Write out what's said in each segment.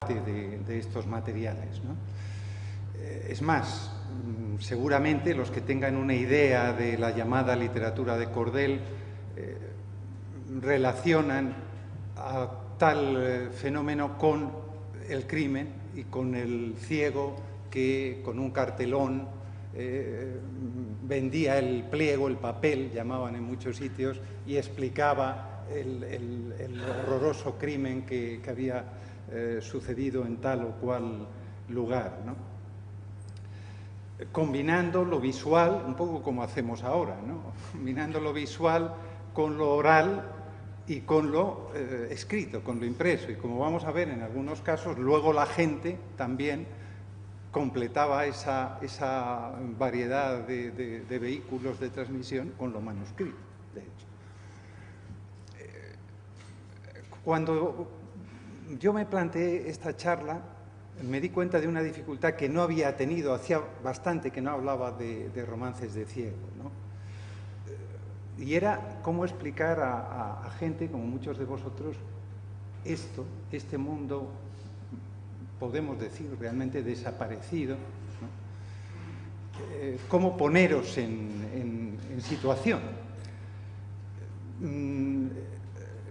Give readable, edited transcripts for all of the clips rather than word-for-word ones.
parte de estos materiales, ¿no? Es más, seguramente los que tengan una idea de la llamada literatura de cordel relacionan a tal fenómeno con el crimen y con el ciego que con un cartelón vendía el pliego, el papel, llamaban en muchos sitios, y explicaba el horroroso crimen que había sucedido en tal o cual lugar, ¿no? Combinando lo visual, un poco como hacemos ahora, ¿no? Combinando lo visual con lo oral y con lo escrito, con lo impreso. Y como vamos a ver en algunos casos, luego la gente también completaba esa variedad de vehículos de transmisión con lo manuscrito, de hecho. Cuando yo me planteé esta charla, me di cuenta de una dificultad que no había tenido, hacía bastante que no hablaba de romances de ciego, ¿no? Y era cómo explicar a gente, como muchos de vosotros, este mundo, podemos decir, realmente desaparecido, ¿no? Cómo poneros en situación.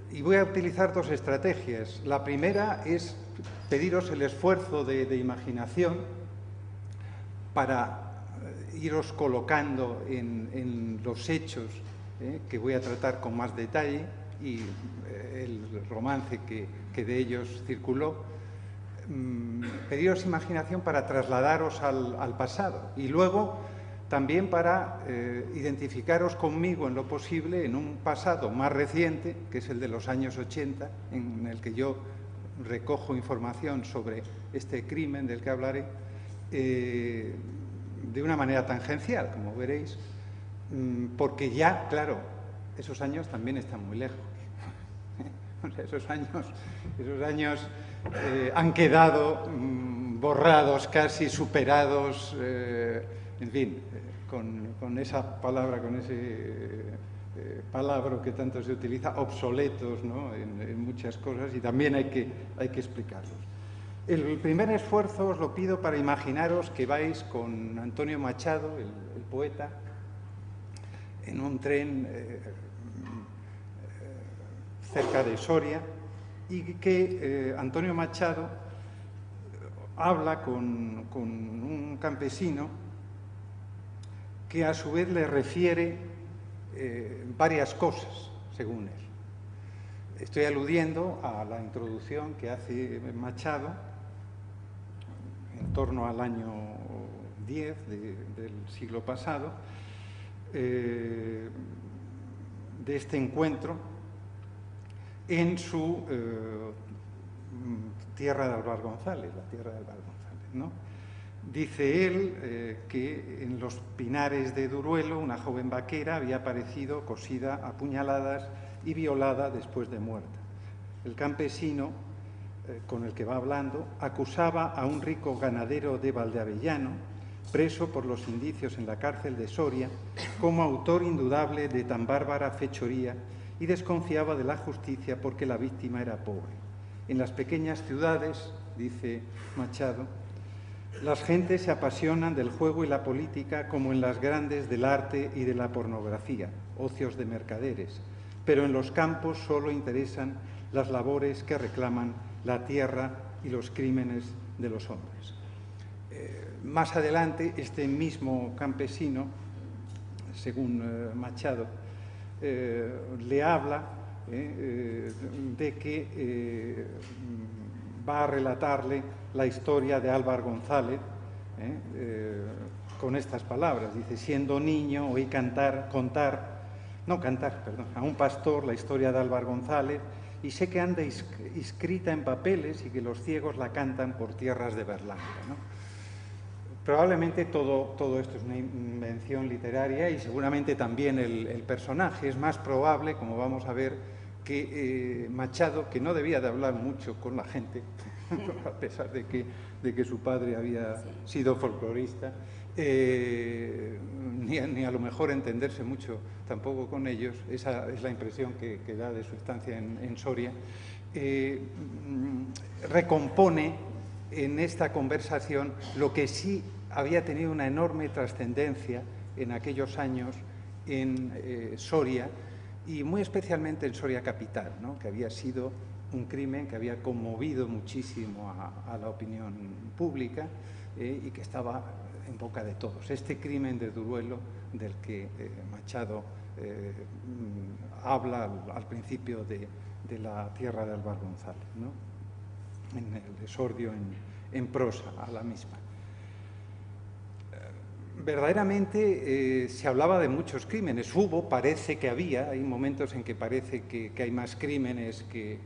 Y voy a utilizar dos estrategias. La primera es pediros el esfuerzo de imaginación para iros colocando en los hechos que voy a tratar con más detalle y el romance que de ellos circuló. Pediros imaginación para trasladaros al pasado y luego también para identificaros conmigo en lo posible en un pasado más reciente, que es el de los años 80, en el que yo recojo información sobre este crimen del que hablaré, de una manera tangencial, como veréis, porque ya, claro, esos años también están muy lejos. O sea, esos años han quedado borrados, casi superados, en fin, con esa palabra, con ese palabra que tanto se utiliza, obsoletos, ¿no? en muchas cosas, y también hay que explicarlos. El primer esfuerzo os lo pido para imaginaros que vais con Antonio Machado, el poeta, en un tren cerca de Soria, y que Antonio Machado habla con un campesino que a su vez le refiere varias cosas, según él. Estoy aludiendo a la introducción que hace Machado en torno al año 10 del siglo pasado, de este encuentro en su tierra de Álvar González, la tierra de Álvar González, ¿no? Dice él que en los pinares de Duruelo una joven vaquera había aparecido cosida a puñaladas y violada después de muerta. El campesino con el que va hablando acusaba a un rico ganadero de Valdeavellano, preso por los indicios en la cárcel de Soria, como autor indudable de tan bárbara fechoría, y desconfiaba de la justicia porque la víctima era pobre. En las pequeñas ciudades, dice Machado, las gentes se apasionan del juego y la política como en las grandes del arte y de la pornografía, ocios de mercaderes, pero en los campos solo interesan las labores que reclaman la tierra y los crímenes de los hombres. Más adelante, este mismo campesino, según Machado, le habla de que va a relatarle la historia de Álvar González con estas palabras. Dice: siendo niño oí contar a un pastor la historia de Álvar González y sé que anda inscrita en papeles y que los ciegos la cantan por tierras de Berlanga, ¿no? Probablemente todo esto es una invención literaria y seguramente también el personaje. Es más probable, como vamos a ver, que Machado, que no debía de hablar mucho con la gente, a pesar de que su padre había sido folclorista, ni a lo mejor entenderse mucho tampoco con ellos, esa es la impresión que da de su estancia en Soria, recompone en esta conversación lo que sí había tenido una enorme trascendencia en aquellos años en Soria, y muy especialmente en Soria capital, ¿no?, que había sido un crimen que había conmovido muchísimo a la opinión pública y que estaba en boca de todos. Este crimen de Duruelo del que Machado habla al principio de la tierra de Álvar González, ¿no?, en el Esordio en prosa a la misma. Verdaderamente se hablaba de muchos crímenes. Parece que había, hay momentos en que parece que hay más crímenes que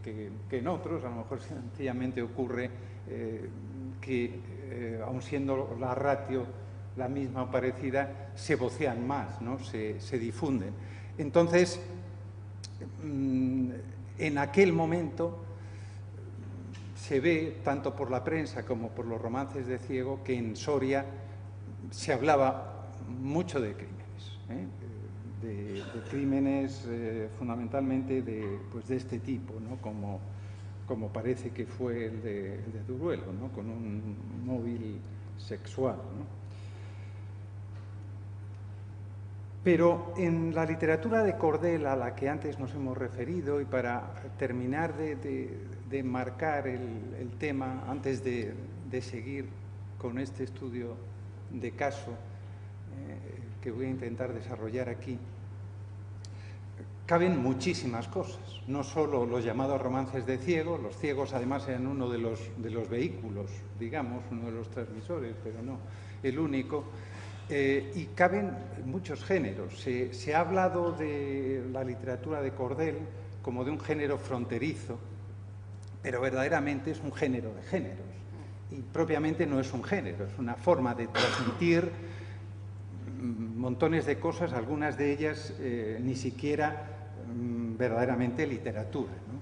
en otros. A lo mejor sencillamente ocurre que, aun siendo la ratio la misma o parecida, se vocean más, ¿no?, se difunden. Entonces, en aquel momento se ve, tanto por la prensa como por los romances de Ciego, que en Soria se hablaba mucho de crímenes, de crímenes fundamentalmente de este tipo, ¿no?, como parece que fue el de Duruelo, ¿no?, con un móvil sexual, ¿no? Pero en la literatura de Cordel, a la que antes nos hemos referido, y para terminar de marcar el tema, antes de seguir con este estudio de caso que voy a intentar desarrollar aquí, caben muchísimas cosas, no solo los llamados romances de Ciego. Los ciegos además eran uno de los vehículos, digamos, uno de los transmisores, pero no el único. Y caben muchos géneros. Se ha hablado de la literatura de Cordel como de un género fronterizo, pero verdaderamente es un género de géneros. Y propiamente no es un género, es una forma de transmitir montones de cosas, algunas de ellas ni siquiera verdaderamente literatura, ¿no?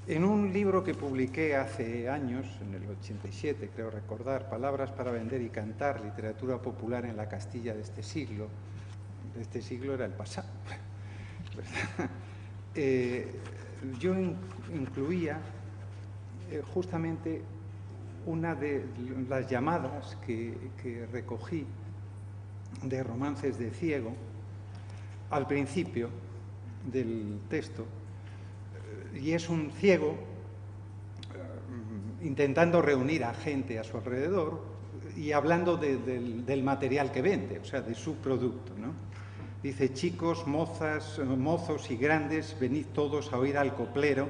En un libro que publiqué hace años, en el 87, creo recordar, Palabras para vender y cantar, literatura popular en la Castilla de este siglo era el pasado, yo incluía justamente una de las llamadas que recogí de romances de Ciego al principio del texto, y es un ciego intentando reunir a gente a su alrededor y hablando del material que vende, o sea, de su producto, ¿no? Dice: chicos, mozos y grandes, venid todos a oír al coplero,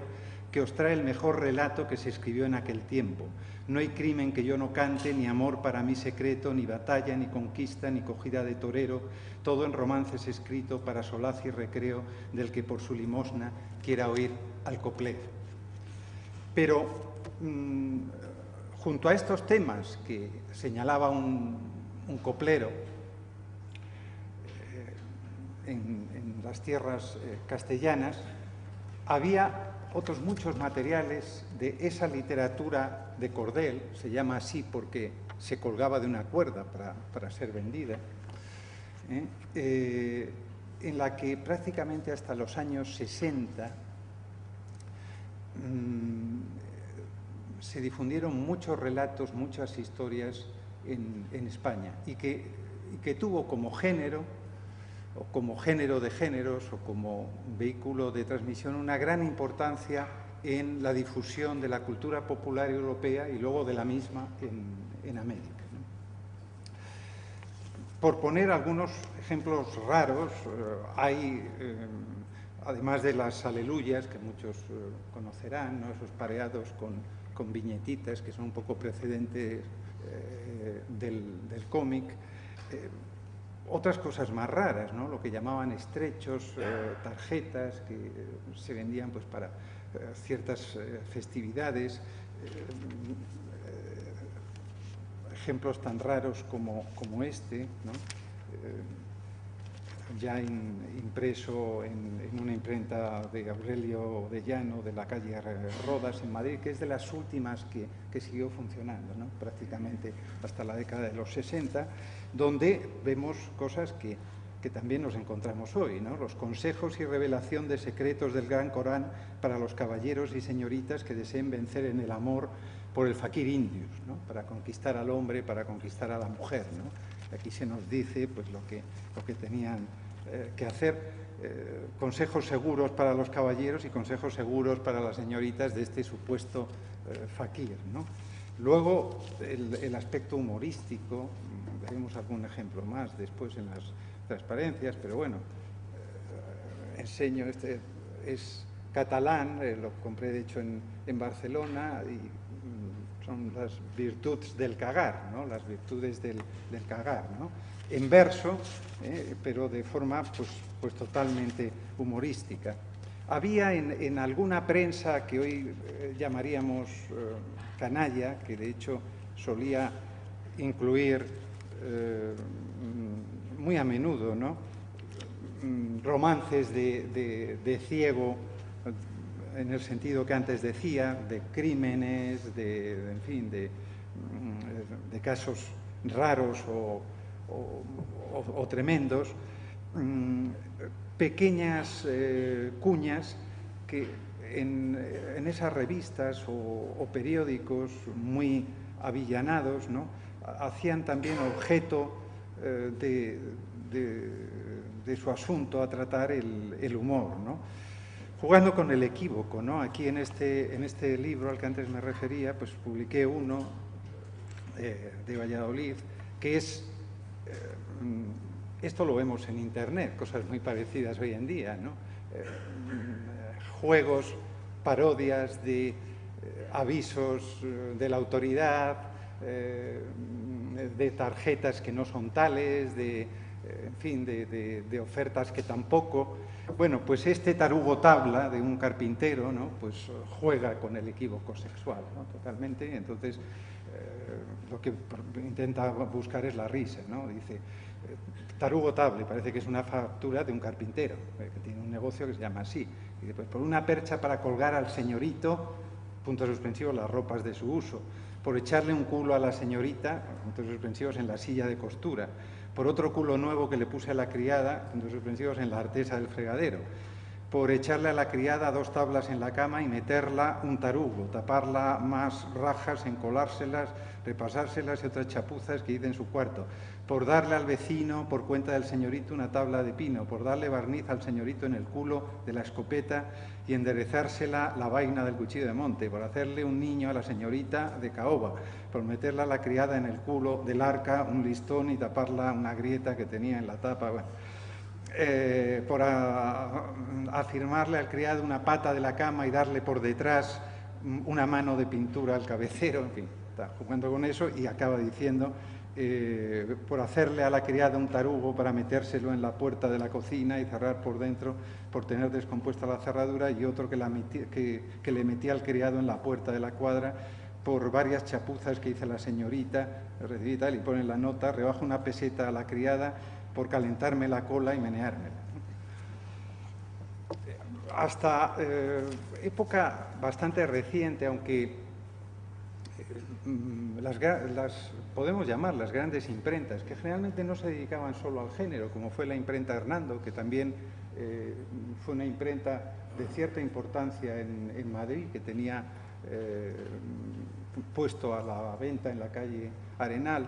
que os trae el mejor relato que se escribió en aquel tiempo. No hay crimen que yo no cante, ni amor para mí secreto, ni batalla, ni conquista, ni cogida de torero, todo en romances escrito para solaz y recreo del que por su limosna quiera oír al coplero. Pero junto a estos temas que señalaba un coplero en las tierras castellanas, había otros muchos materiales de esa literatura de Cordel, se llama así porque se colgaba de una cuerda para ser vendida, en la que prácticamente hasta los años 60 se difundieron muchos relatos, muchas historias en España, y que tuvo como género, o como género de géneros, o como vehículo de transmisión, una gran importancia en la difusión de la cultura popular europea y luego de la misma en América, ¿no? Por poner algunos ejemplos raros, hay, además de las aleluyas, que muchos conocerán, ¿no?, esos pareados con viñetitas que son un poco precedentes del cómic, otras cosas más raras, ¿no?, lo que llamaban estrechos, tarjetas que se vendían pues para ciertas festividades, ejemplos tan raros como este, ¿no?, ya impreso en una imprenta de Aurelio de Llano de la calle Rodas en Madrid, que es de las últimas que siguió funcionando, ¿no?, prácticamente hasta la década de los 60, donde vemos cosas que también nos encontramos hoy, ¿no? Los consejos y revelación de secretos del Gran Corán para los caballeros y señoritas que deseen vencer en el amor por el fakir indius, ¿no? Para conquistar al hombre, para conquistar a la mujer, ¿no? Aquí se nos dice pues, lo que tenían que hacer, consejos seguros para los caballeros y consejos seguros para las señoritas de este supuesto fakir, ¿no? Luego, el aspecto humorístico, veremos algún ejemplo más después en las transparencias, pero bueno, enseño, este es catalán, lo compré de hecho en Barcelona, y son las virtuts del cagar, ¿no? Las virtudes del cagar, ¿no? En verso, pero de forma pues totalmente humorística. Había en alguna prensa que hoy llamaríamos canalla, que de hecho solía incluir muy a menudo, ¿no? Romances de ciego, en el sentido que antes decía, de crímenes, en fin, de casos raros o tremendos, pequeñas cuñas que en esas revistas o periódicos muy avillanados, ¿no? Hacían también objeto de su asunto a tratar el humor, ¿no? Jugando con el equívoco, ¿no? Aquí en este libro al que antes me refería, pues publiqué uno de Valladolid, que es, esto lo vemos en Internet, cosas muy parecidas hoy en día, ¿no? Juegos, parodias de avisos de la autoridad, de tarjetas que no son tales, en fin, de ofertas que tampoco. Bueno, pues este tarugo tabla de un carpintero, ¿no? Pues juega con el equívoco sexual, ¿no? Totalmente. Entonces, lo que intenta buscar es la risa, ¿no? Dice, tarugo table, parece que es una factura de un carpintero, que tiene un negocio que se llama así. Y después, por una percha para colgar al señorito, puntos suspensivos, las ropas de su uso. Por echarle un culo a la señorita, puntos suspensivos, en la silla de costura. Por otro culo nuevo que le puse a la criada, puntos suspensivos, en la artesa del fregadero. Por echarle a la criada 2 tablas en la cama y meterla un tarugo, taparla más rajas, encolárselas, repasárselas y otras chapuzas que hice en su cuarto. Por darle al vecino, por cuenta del señorito, una tabla de pino. Por darle barniz al señorito en el culo de la escopeta y enderezársela la vaina del cuchillo de monte. Por hacerle un niño a la señorita de caoba. Por meterle a la criada en el culo del arca un listón y taparla una grieta que tenía en la tapa. Bueno, por afirmarle al criado una pata de la cama y darle por detrás una mano de pintura al cabecero, en fin, está jugando con eso y acaba diciendo, por hacerle a la criada un tarugo para metérselo en la puerta de la cocina y cerrar por dentro, por tener descompuesta la cerradura, y otro que le metía al criado en la puerta de la cuadra, por varias chapuzas que hizo la señorita, recibí tal, y pone la nota, rebajo una peseta a la criada por calentarme la cola y meneármela. Hasta época bastante reciente, aunque podemos llamar las grandes imprentas, que generalmente no se dedicaban solo al género, como fue la imprenta Hernando, que también fue una imprenta de cierta importancia en Madrid, que tenía puesto a la venta en la calle Arenal.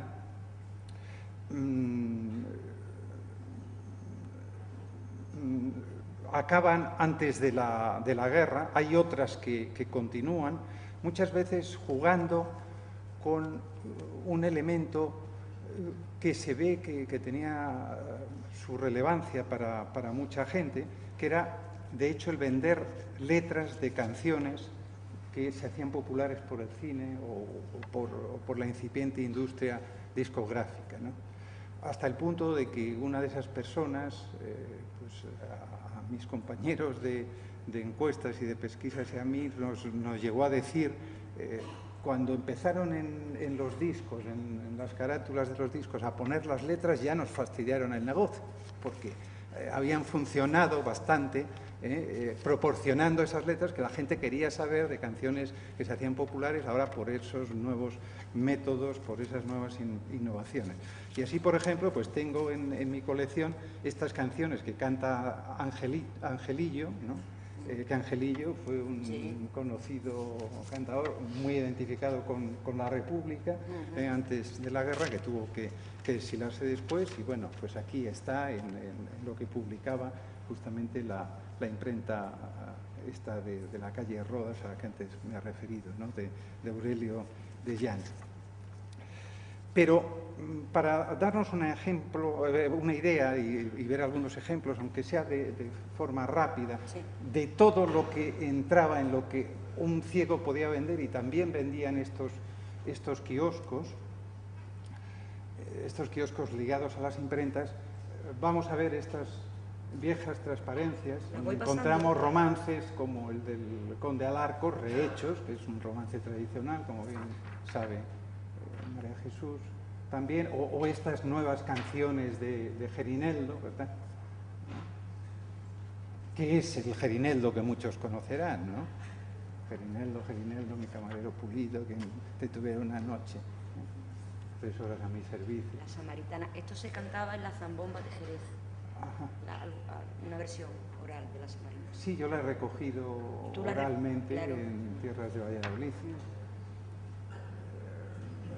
Acaban antes de la guerra, hay otras que continúan, muchas veces jugando con un elemento que se ve que tenía su relevancia para mucha gente, que era, de hecho, el vender letras de canciones que se hacían populares por el cine o por la incipiente industria discográfica, ¿no? Hasta el punto de que una de esas personas, pues a mis compañeros de encuestas y de pesquisas y a mí, nos llegó a decir, cuando empezaron en los discos, en las carátulas de los discos, a poner las letras, ya nos fastidiaron el negocio, porque habían funcionado bastante, proporcionando esas letras que la gente quería saber de canciones que se hacían populares ahora por esos nuevos métodos, por esas nuevas innovaciones. Y así, por ejemplo, pues tengo en mi colección estas canciones que canta Angelillo, ¿no? que Angelillo fue un conocido cantador, muy identificado con la República antes de la guerra, que tuvo que exilarse después, y bueno, pues aquí está en lo que publicaba justamente la imprenta esta de la calle Rodas, a la que antes me he referido, ¿no? de Aurelio de Llano. Pero para darnos un ejemplo, una idea y ver algunos ejemplos, aunque sea de forma rápida, de todo lo que entraba en lo que un ciego podía vender, y también vendían estos kioscos ligados a las imprentas, vamos a ver estas viejas transparencias, donde encontramos romances como el del Conde Alarco, rehechos, que es un romance tradicional, como bien sabe María Jesús, también, o estas nuevas canciones de Gerineldo, ¿verdad? ¿Qué es el Gerineldo que muchos conocerán, no? Gerineldo, mi camarero pulido, que te tuve una noche, 3 horas a mi servicio. La Samaritana, esto se cantaba en la Zambomba de Jerez, una versión oral de la Samaritana. Sí, yo la he recogido oralmente en tierras de Valladolid.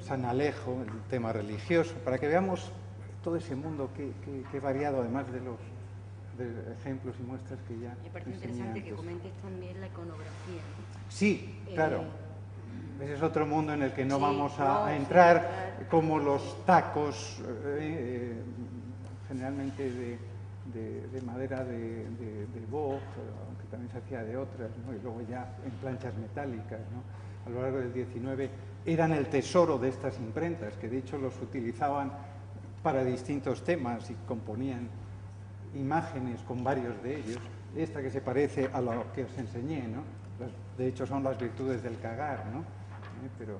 San Alejo, el tema religioso, para que veamos todo ese mundo que variado, además de los ejemplos y muestras que ya me parece interesante que comentes también la iconografía. Sí, claro. Ese es otro mundo en el que no vamos a entrar, como los tacos, generalmente de madera de boj, aunque también se hacía de otras, ¿no? Y luego ya en planchas metálicas, ¿no? A lo largo del XIX eran el tesoro de estas imprentas, que de hecho los utilizaban para distintos temas y componían imágenes con varios de ellos. Esta que se parece a lo que os enseñé, ¿no? De hecho son las virtudes del cagar, ¿no? Pero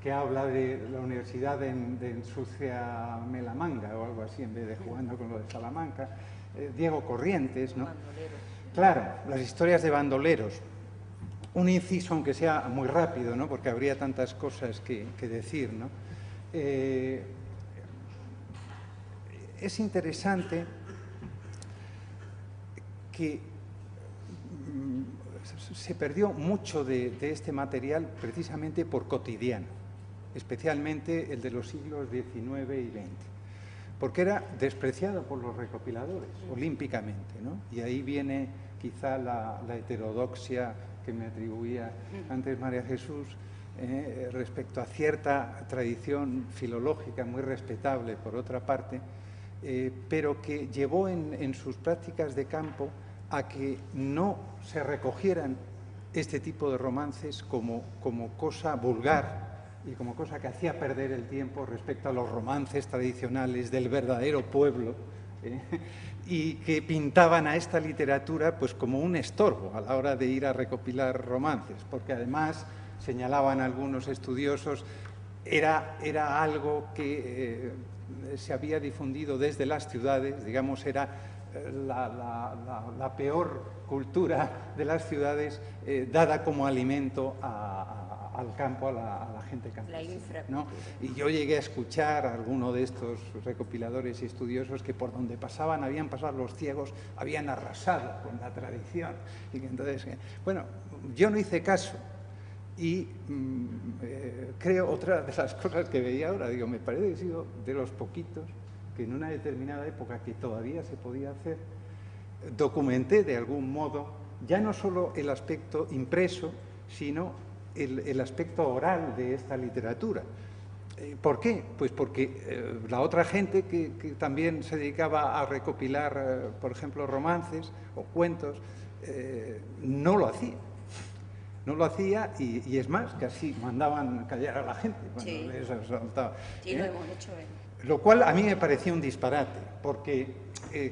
que habla de la universidad de Ensuciame la manga o algo así, en vez de jugando con lo de Salamanca. Diego Corrientes, ¿no? Claro, las historias de bandoleros. Un inciso, aunque sea muy rápido, ¿no? Porque habría tantas cosas que decir, ¿no? Es interesante que se perdió mucho de este material precisamente por cotidiano, especialmente el de los siglos XIX y XX, porque era despreciado por los recopiladores, olímpicamente, ¿no? Y ahí viene quizá la heterodoxia que me atribuía antes María Jesús, respecto a cierta tradición filológica muy respetable, por otra parte, pero que llevó en sus prácticas de campo a que no se recogieran este tipo de romances como cosa vulgar y como cosa que hacía perder el tiempo respecto a los romances tradicionales del verdadero pueblo, y que pintaban a esta literatura pues como un estorbo a la hora de ir a recopilar romances, porque además, señalaban algunos estudiosos, era algo que se había difundido desde las ciudades, digamos, era la peor cultura de las ciudades, dada como alimento al campo, a la gente campesina, ¿no? Y yo llegué a escuchar a alguno de estos recopiladores y estudiosos que por donde habían pasado los ciegos, habían arrasado con la tradición. Y que entonces, bueno, yo no hice caso. Y creo, otra de las cosas que veía ahora, digo, me parece que he sido de los poquitos que en una determinada época que todavía se podía hacer, documenté de algún modo ya no solo el aspecto impreso, sino el aspecto oral de esta literatura. ¿Por qué? Pues porque la otra gente que también se dedicaba a recopilar, por ejemplo, romances o cuentos, no lo hacía. No lo hacía y es más, que así mandaban callar a la gente cuando les asaltaba. Sí, lo hemos hecho. Lo cual a mí me parecía un disparate, porque,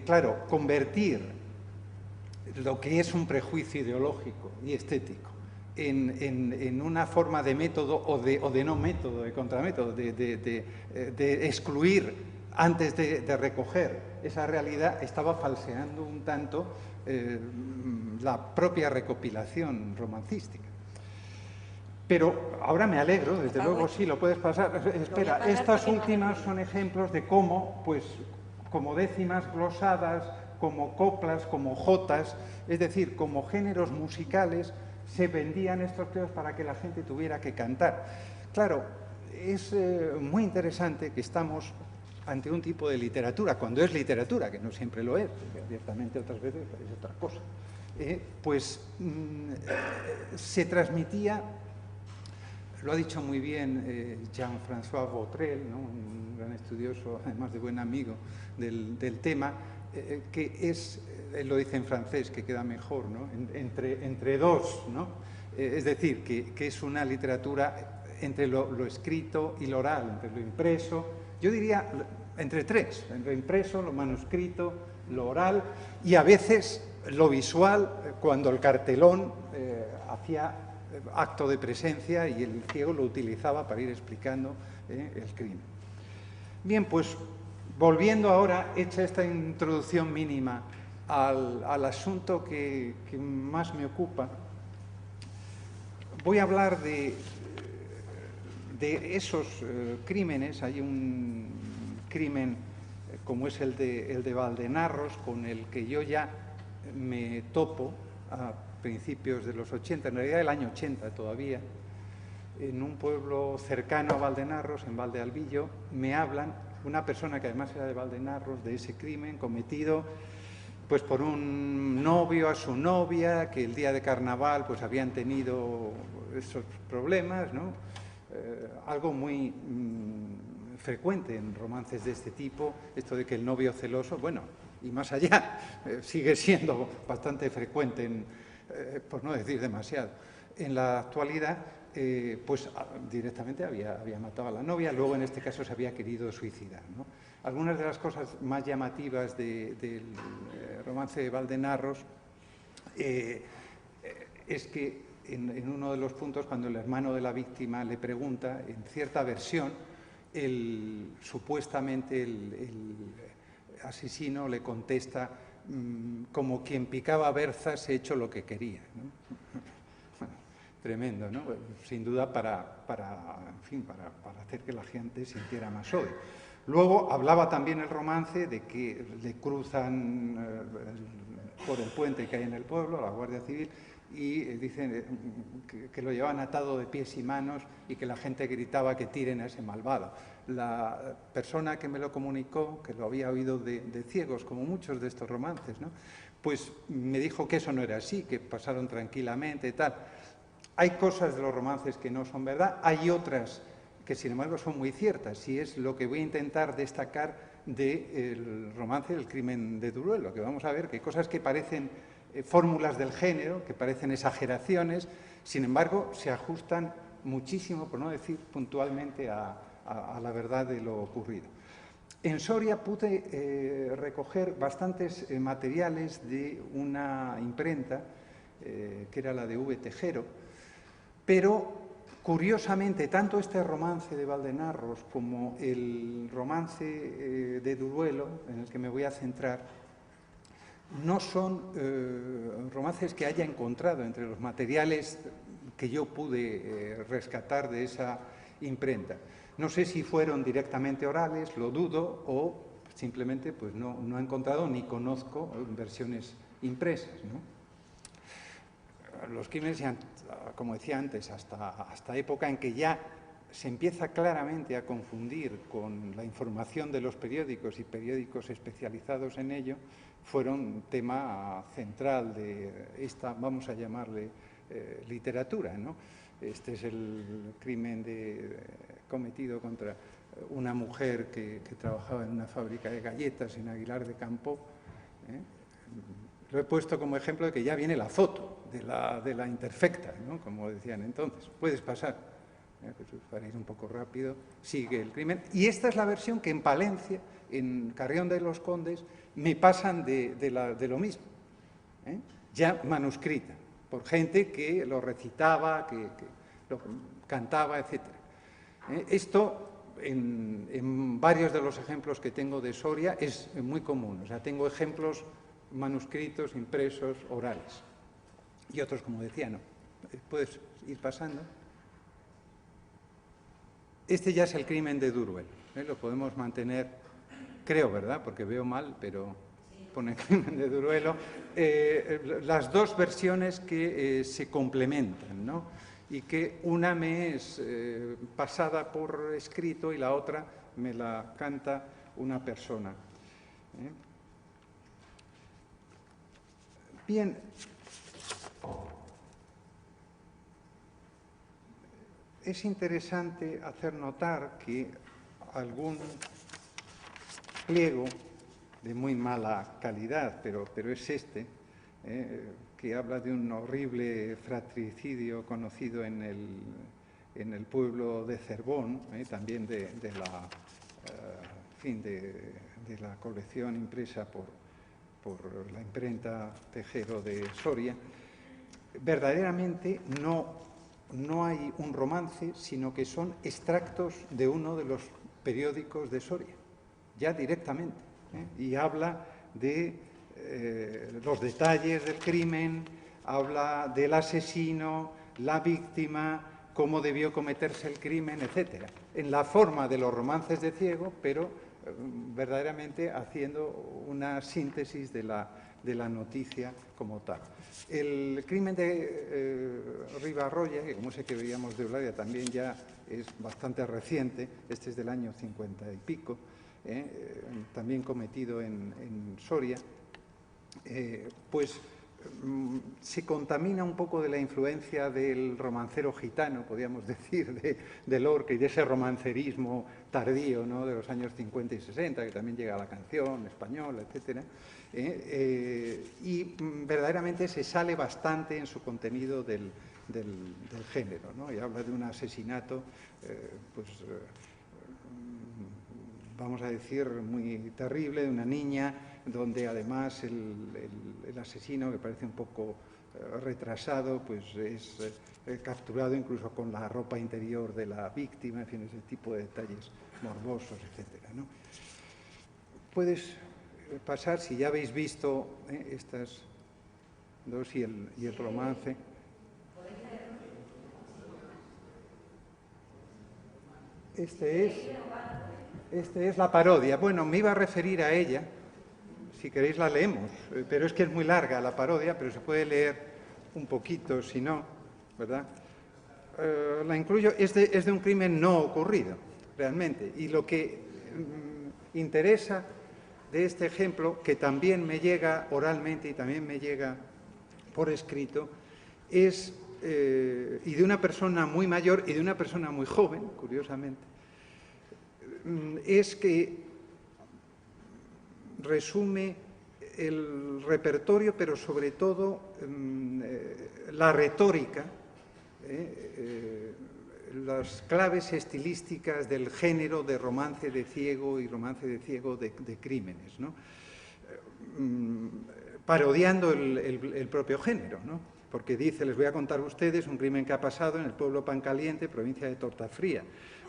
claro, convertir lo que es un prejuicio ideológico y estético en una forma de método o de no método, de contramétodo, de excluir antes de recoger esa realidad, estaba falseando un tanto la propia recopilación romancística. Pero ahora me alegro, desde luego, sí, lo puedes pasar. Espera, estas últimas son ejemplos de cómo, pues, como décimas glosadas, como coplas, como jotas, es decir, como géneros musicales, se vendían estos pliegos para que la gente tuviera que cantar. Claro, es muy interesante que estamos ante un tipo de literatura, cuando es literatura, que no siempre lo es, abiertamente otras veces es otra cosa, se transmitía, lo ha dicho muy bien Jean-François Botrel, ¿no?, un gran estudioso, además de buen amigo del tema, que es, él lo dice en francés, que queda mejor, ¿no?, entre dos, ¿no? Es decir, que es una literatura entre lo escrito y lo oral, entre lo impreso, yo diría entre tres, entre lo impreso, lo manuscrito, lo oral y a veces lo visual, cuando el cartelón hacía acto de presencia y el ciego lo utilizaba para ir explicando el crimen. Bien, pues volviendo ahora, hecha esta introducción mínima al asunto que más me ocupa, voy a hablar de esos crímenes. Hay un crimen como es el de Valdenarros, con el que yo ya me topo a principios de los 80, en realidad el año 80 todavía, en un pueblo cercano a Valdenarros, en Valdealbillo, me hablan, una persona que además era de Valdenarros, de ese crimen cometido pues por un novio a su novia, que el día de carnaval pues habían tenido esos problemas, ¿no? Algo muy frecuente en romances de este tipo, esto de que el novio celoso, bueno, y más allá, sigue siendo bastante frecuente, por no decir demasiado. En la actualidad, pues directamente había matado a la novia, luego en este caso se había querido suicidar, ¿no? Algunas de las cosas más llamativas del romance de Valdenarros es que en uno de los puntos, cuando el hermano de la víctima le pregunta, en cierta versión, supuestamente el asesino le contesta como quien picaba berzas, he hecho lo que quería, ¿no? Bueno, tremendo, ¿no? Sin duda para hacer que la gente sintiera más odio. Luego hablaba también el romance de que le cruzan por el puente que hay en el pueblo, la Guardia Civil, y dicen que lo llevaban atado de pies y manos y que la gente gritaba que tiren a ese malvado. La persona que me lo comunicó, que lo había oído de ciegos, como muchos de estos romances, ¿no?, pues me dijo que eso no era así, que pasaron tranquilamente y tal. Hay cosas de los romances que no son verdad, hay otras que sin embargo son muy ciertas, y es lo que voy a intentar destacar del romance del crimen de Duruelo, que vamos a ver que hay cosas que parecen fórmulas del género, que parecen exageraciones, sin embargo se ajustan muchísimo, por no decir puntualmente, a la verdad de lo ocurrido. En Soria pude recoger bastantes materiales de una imprenta, que era la de V. Tejero, pero curiosamente, tanto este romance de Valdenarros como el romance de Duruelo, en el que me voy a centrar, no son romances que haya encontrado entre los materiales que yo pude rescatar de esa imprenta. No sé si fueron directamente orales, lo dudo, o simplemente pues no he encontrado ni conozco versiones impresas, ¿no? Los crímenes, como decía antes, hasta época en que ya se empieza claramente a confundir con la información de los periódicos y periódicos especializados en ello, fueron tema central de esta, vamos a llamarle, literatura, ¿no? Este es el crimen cometido contra una mujer que trabajaba en una fábrica de galletas en Aguilar de Campoo. Lo he puesto como ejemplo de que ya viene la foto de la interfecta, ¿no?, como decían entonces. Puedes pasar, pues para ir un poco rápido, sigue el crimen. Y esta es la versión que en Palencia, en Carrión de los Condes, me pasan de lo mismo, ya manuscrita, por gente que lo recitaba, que lo cantaba, etc. Esto, en varios de los ejemplos que tengo de Soria, es muy común. O sea, tengo ejemplos manuscritos, impresos, orales. Y otros, como decía, no. Puedes ir pasando. Este ya es el crimen de Duruelo. Lo podemos mantener, creo, ¿verdad? Porque veo mal, pero pone Crimen de Duruelo, las dos versiones que se complementan, ¿no? Y que una me es pasada por escrito y la otra me la canta una persona. Bien, es interesante hacer notar que algún pliego de muy mala calidad, pero es este, que habla de un horrible fratricidio conocido en el pueblo de Cervón, también de la colección impresa por la imprenta Tejero de Soria. Verdaderamente no hay un romance, sino que son extractos de uno de los periódicos de Soria, ya directamente, y habla de los detalles del crimen, habla del asesino, la víctima, cómo debió cometerse el crimen, etc. En la forma de los romances de Ciego, pero verdaderamente haciendo una síntesis de la noticia como tal. El crimen de Ribarroya, que como sé que veíamos de Eulalia también ya es bastante reciente, este es del año 50 y pico, también cometido en Soria, pues se contamina un poco de la influencia del romancero gitano, podríamos decir, de Lorca y de ese romancerismo tardío, ¿no?, de los años 50 y 60, que también llega a la canción española, etc. Y verdaderamente se sale bastante en su contenido del género, ¿no? Y habla de un asesinato, vamos a decir, muy terrible, de una niña, donde además el asesino, que parece un poco retrasado, pues es capturado incluso con la ropa interior de la víctima, en fin, ese tipo de detalles morbosos, etcétera, ¿no? Puedes pasar, si ya habéis visto estas dos y el romance. Este es la parodia. Bueno, me iba a referir a ella. Si queréis la leemos, pero es que es muy larga la parodia, pero se puede leer un poquito, si no, ¿verdad? La incluyo, es de un crimen no ocurrido, realmente. Y lo que interesa de este ejemplo, que también me llega oralmente y también me llega por escrito, es, y de una persona muy mayor y de una persona muy joven, curiosamente, es que resume el repertorio, pero sobre todo la retórica, las claves estilísticas del género de romance de Ciego y romance de Ciego de crímenes, ¿no? Parodiando el propio género, ¿no? Porque dice, les voy a contar a ustedes un crimen que ha pasado en el pueblo Pancaliente, provincia de Tortafría.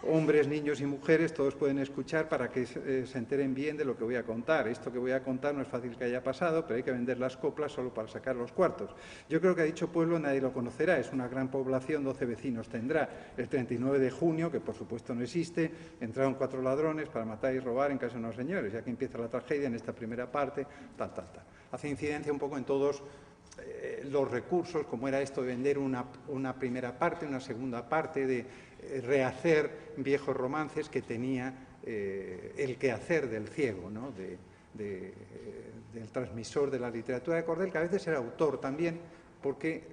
Hombres, niños y mujeres, todos pueden escuchar para que se enteren bien de lo que voy a contar. Esto que voy a contar no es fácil que haya pasado, pero hay que vender las coplas solo para sacar los cuartos. Yo creo que a dicho pueblo nadie lo conocerá, es una gran población, 12 vecinos tendrá. El 39 de junio, que por supuesto no existe, entraron 4 ladrones para matar y robar en casa de unos señores. Ya que empieza la tragedia en esta primera parte, tal. Hace incidencia un poco en todos los recursos, como era esto de vender una primera parte, una segunda parte, de rehacer viejos romances que tenía el quehacer del Ciego, ¿no? Del transmisor de la literatura de cordel, que a veces era autor también, porque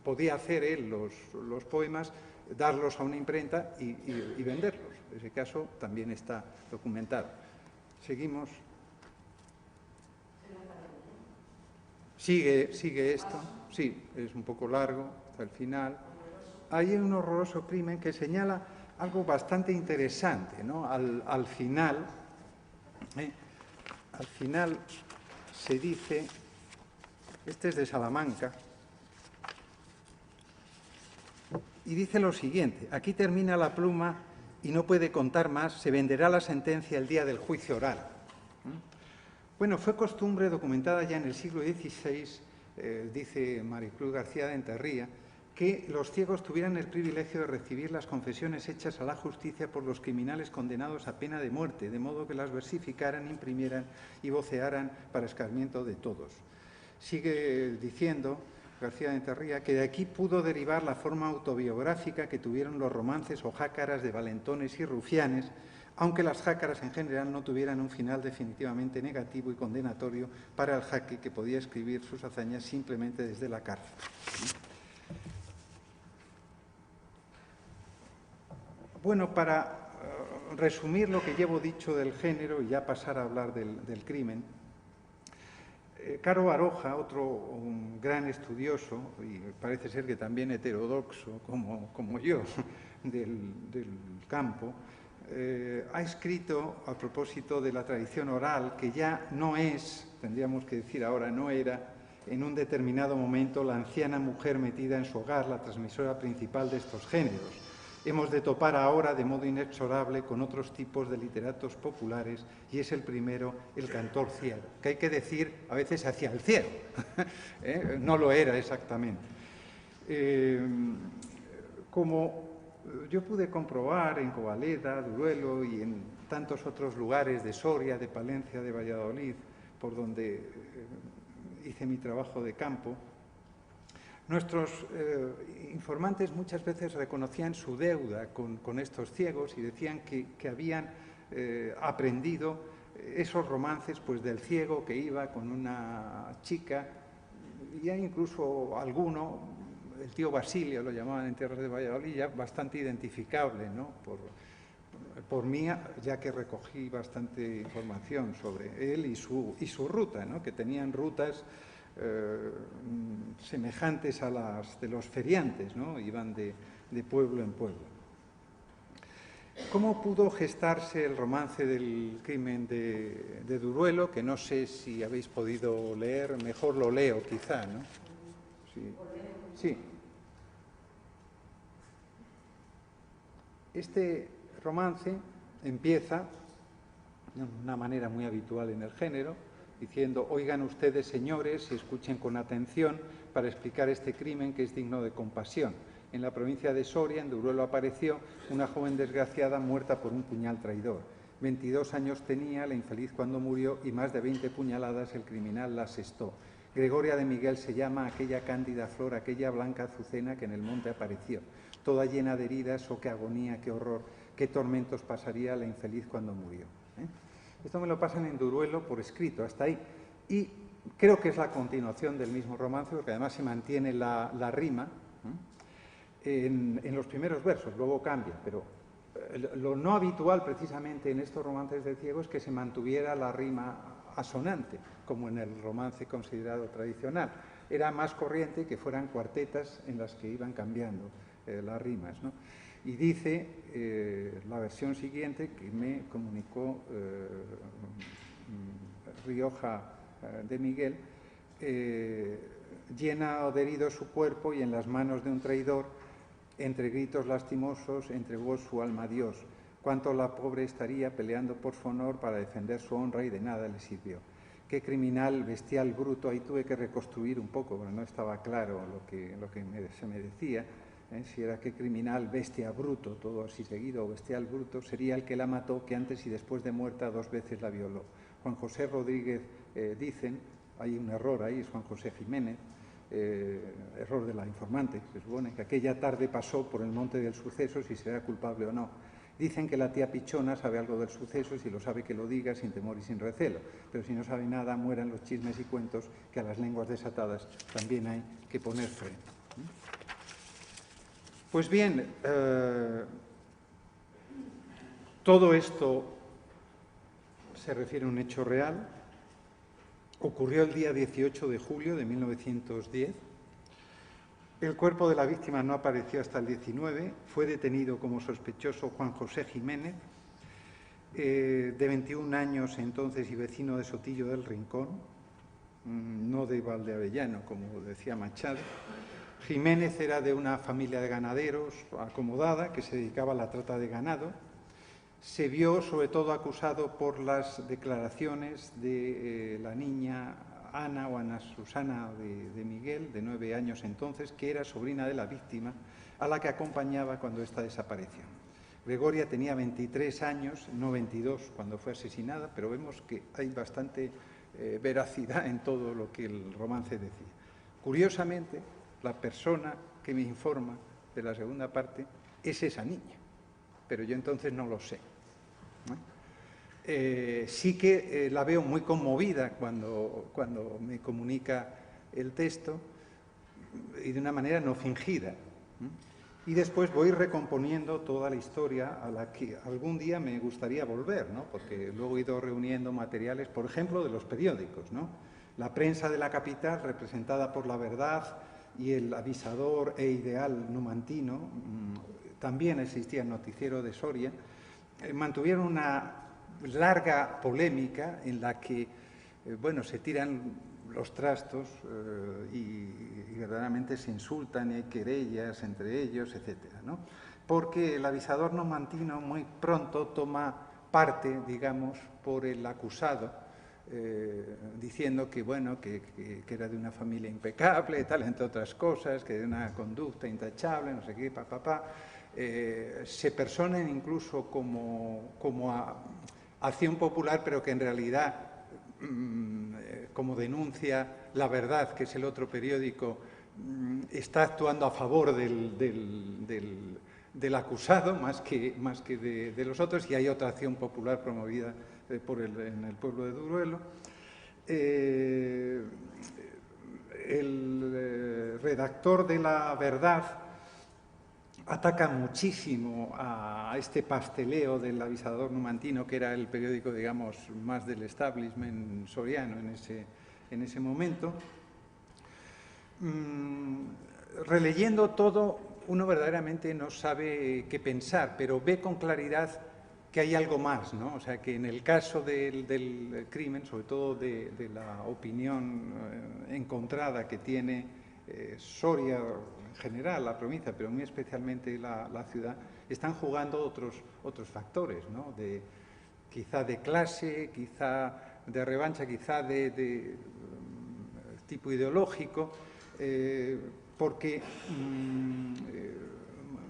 podía hacer él los poemas, darlos a una imprenta y venderlos. En ese caso también está documentado. Seguimos. Sigue esto, sí, es un poco largo hasta el final. Hay un horroroso crimen que señala algo bastante interesante, ¿no? Al final se dice, este es de Salamanca, y dice lo siguiente: aquí termina la pluma y no puede contar más, se venderá la sentencia el día del juicio oral. Bueno, fue costumbre documentada ya en el siglo XVI, dice Maricruz García de Enterría, que los ciegos tuvieran el privilegio de recibir las confesiones hechas a la justicia por los criminales condenados a pena de muerte, de modo que las versificaran, imprimieran y vocearan para escarmiento de todos. Sigue diciendo García de Entarría que de aquí pudo derivar la forma autobiográfica que tuvieron los romances o jácaras de valentones y rufianes, aunque las jácaras en general no tuvieran un final definitivamente negativo y condenatorio para el jaque que podía escribir sus hazañas simplemente desde la cárcel. Bueno, para resumir lo que llevo dicho del género y ya pasar a hablar del crimen, Caro Baroja, un gran estudioso, y parece ser que también heterodoxo como yo, del campo, ha escrito a propósito de la tradición oral, que ya no es, tendríamos que decir ahora, no era, en un determinado momento la anciana mujer metida en su hogar, la transmisora principal de estos géneros. Hemos de topar ahora de modo inexorable con otros tipos de literatos populares y es el primero el cantor ciego, que hay que decir a veces hacia el cielo, no lo era exactamente. Como yo pude comprobar en Covaleda, Duruelo y en tantos otros lugares de Soria, de Palencia, de Valladolid, por donde hice mi trabajo de campo, nuestros informantes muchas veces reconocían su deuda con estos ciegos y decían que habían aprendido esos romances pues, del ciego que iba con una chica, y hay incluso alguno, el tío Basilio lo llamaban en tierras de Valladolid, ya bastante identificable, ¿no? Por mí, ya que recogí bastante información sobre él y su ruta, ¿no? Que tenían rutas semejantes a las de los feriantes, ¿no? Iban de pueblo en pueblo. ¿Cómo pudo gestarse el romance del crimen de Duruelo? Que no sé si habéis podido leer, mejor lo leo quizá, ¿no? Sí. Este romance empieza de una manera muy habitual en el género, diciendo: oigan ustedes, señores, y escuchen con atención para explicar este crimen que es digno de compasión. En la provincia de Soria, en Duruelo, apareció una joven desgraciada muerta por un puñal traidor. 22 años tenía la infeliz cuando murió y más de 20 puñaladas el criminal la asestó. Gregoria de Miguel se llama aquella cándida flor, aquella blanca azucena que en el monte apareció. Toda llena de heridas, oh qué agonía, qué horror, qué tormentos pasaría la infeliz cuando murió. Esto me lo pasan en Duruelo por escrito, hasta ahí. Y creo que es la continuación del mismo romance, porque además se mantiene la rima en los primeros versos, luego cambia. Pero lo no habitual precisamente en estos romances de ciego es que se mantuviera la rima asonante, como en el romance considerado tradicional. Era más corriente que fueran cuartetas en las que iban cambiando las rimas, ¿no? Y dice la versión siguiente que me comunicó Rioja de Miguel: llena de heridos su cuerpo y en las manos de un traidor, entre gritos lastimosos, entregó su alma a Dios. Cuánto la pobre estaría peleando por su honor para defender su honra y de nada le sirvió. Qué criminal, bestial, bruto. Ahí tuve que reconstruir un poco, pero no estaba claro lo que se me decía. Si era qué criminal, bestia, bruto, todo así seguido, o bestial, bruto, sería el que la mató, que antes y después de muerta 2 veces la violó. Juan José Rodríguez, dicen, hay un error ahí, es Juan José Jiménez, error de la informante, se supone que aquella tarde pasó por el monte del suceso, si será culpable o no. Dicen que la tía Pichona sabe algo del suceso y si lo sabe que lo diga sin temor y sin recelo, pero si no sabe nada, mueran los chismes y cuentos, que a las lenguas desatadas también hay que poner freno. Pues bien, todo esto se refiere a un hecho real. Ocurrió el día 18 de julio de 1910. El cuerpo de la víctima no apareció hasta el 19. Fue detenido como sospechoso Juan José Jiménez, de 21 años entonces y vecino de Sotillo del Rincón, no de Valdeavellano, como decía Machado. Jiménez era de una familia de ganaderos acomodada que se dedicaba a la trata de ganado. Se vio sobre todo acusado por las declaraciones de la niña Ana o Ana Susana de Miguel, de 9 años entonces, que era sobrina de la víctima, a la que acompañaba cuando ésta desapareció. Gregoria tenía 23 años, no 22 cuando fue asesinada, pero vemos que hay bastante veracidad en todo lo que el romance decía. Curiosamente, la persona que me informa de la segunda parte es esa niña, pero yo entonces no lo sé. Sí que la veo muy conmovida cuando me comunica el texto y de una manera no fingida. Y después voy recomponiendo toda la historia a la que algún día me gustaría volver, ¿no? Porque luego he ido reuniendo materiales, por ejemplo, de los periódicos, ¿no? La prensa de la capital, representada por La Verdad y el Avisador e Ideal numantino, también existía el noticiero de Soria, mantuvieron una larga polémica en la que, bueno, se tiran los trastos y verdaderamente se insultan y hay querellas entre ellos, etcétera, ¿no? Porque el Avisador numantino muy pronto toma parte, digamos, por el acusado, diciendo que, bueno, que era de una familia impecable, tal, entre otras cosas, que de una conducta intachable, no sé qué, se personan incluso como acción popular, pero que en realidad, como denuncia La Verdad, que es el otro periódico, está actuando a favor del acusado más que de los otros, y hay otra acción popular promovida en el pueblo de Duruelo. El redactor de La Verdad ataca muchísimo a este pasteleo del Avisador numantino, que era el periódico, digamos, más del establishment soriano en ese momento. Releyendo todo, uno verdaderamente no sabe qué pensar, pero ve con claridad que hay algo más, ¿no? O sea, que en el caso del crimen, sobre todo de la opinión encontrada que tiene Soria en general, la provincia, pero muy especialmente la ciudad, están jugando otros factores, ¿no? Quizá de clase, quizá de revancha, quizá de tipo ideológico, porque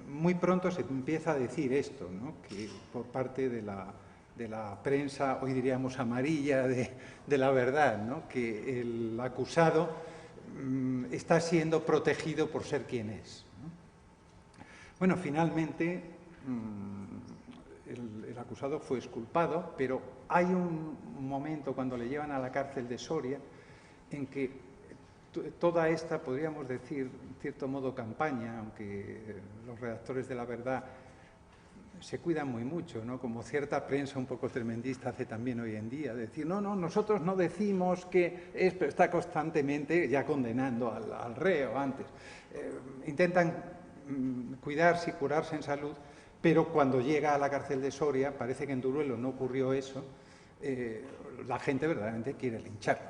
muy pronto se empieza a decir esto, ¿no? Que por parte de la prensa, hoy diríamos amarilla, de La Verdad, ¿no? Que el acusado está siendo protegido por ser quien es, ¿no? Bueno, finalmente el acusado fue exculpado, pero hay un momento cuando le llevan a la cárcel de Soria en que toda esta, podríamos decir, en cierto modo, campaña, aunque los redactores de La Verdad se cuidan muy mucho, ¿no? Como cierta prensa un poco tremendista hace también hoy en día, decir, no, nosotros no decimos que es, pero está constantemente ya condenando al reo antes. Intentan cuidarse y curarse en salud, pero cuando llega a la cárcel de Soria, parece que en Duruelo no ocurrió eso, la gente verdaderamente quiere lincharlo,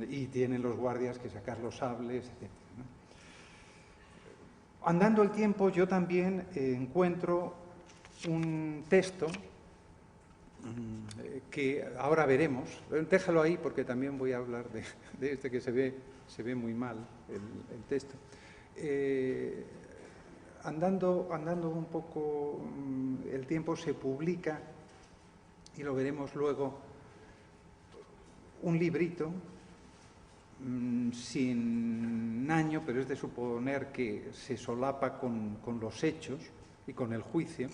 y tienen los guardias que sacar los sables, etc., ¿no? Andando el tiempo, yo también encuentro un texto que ahora veremos. Déjalo ahí porque también voy a hablar de este que se ve muy mal, el texto. Andando un poco el tiempo, se publica, y lo veremos luego, un librito sin año, pero es de suponer que se solapa con los hechos y con el juicio,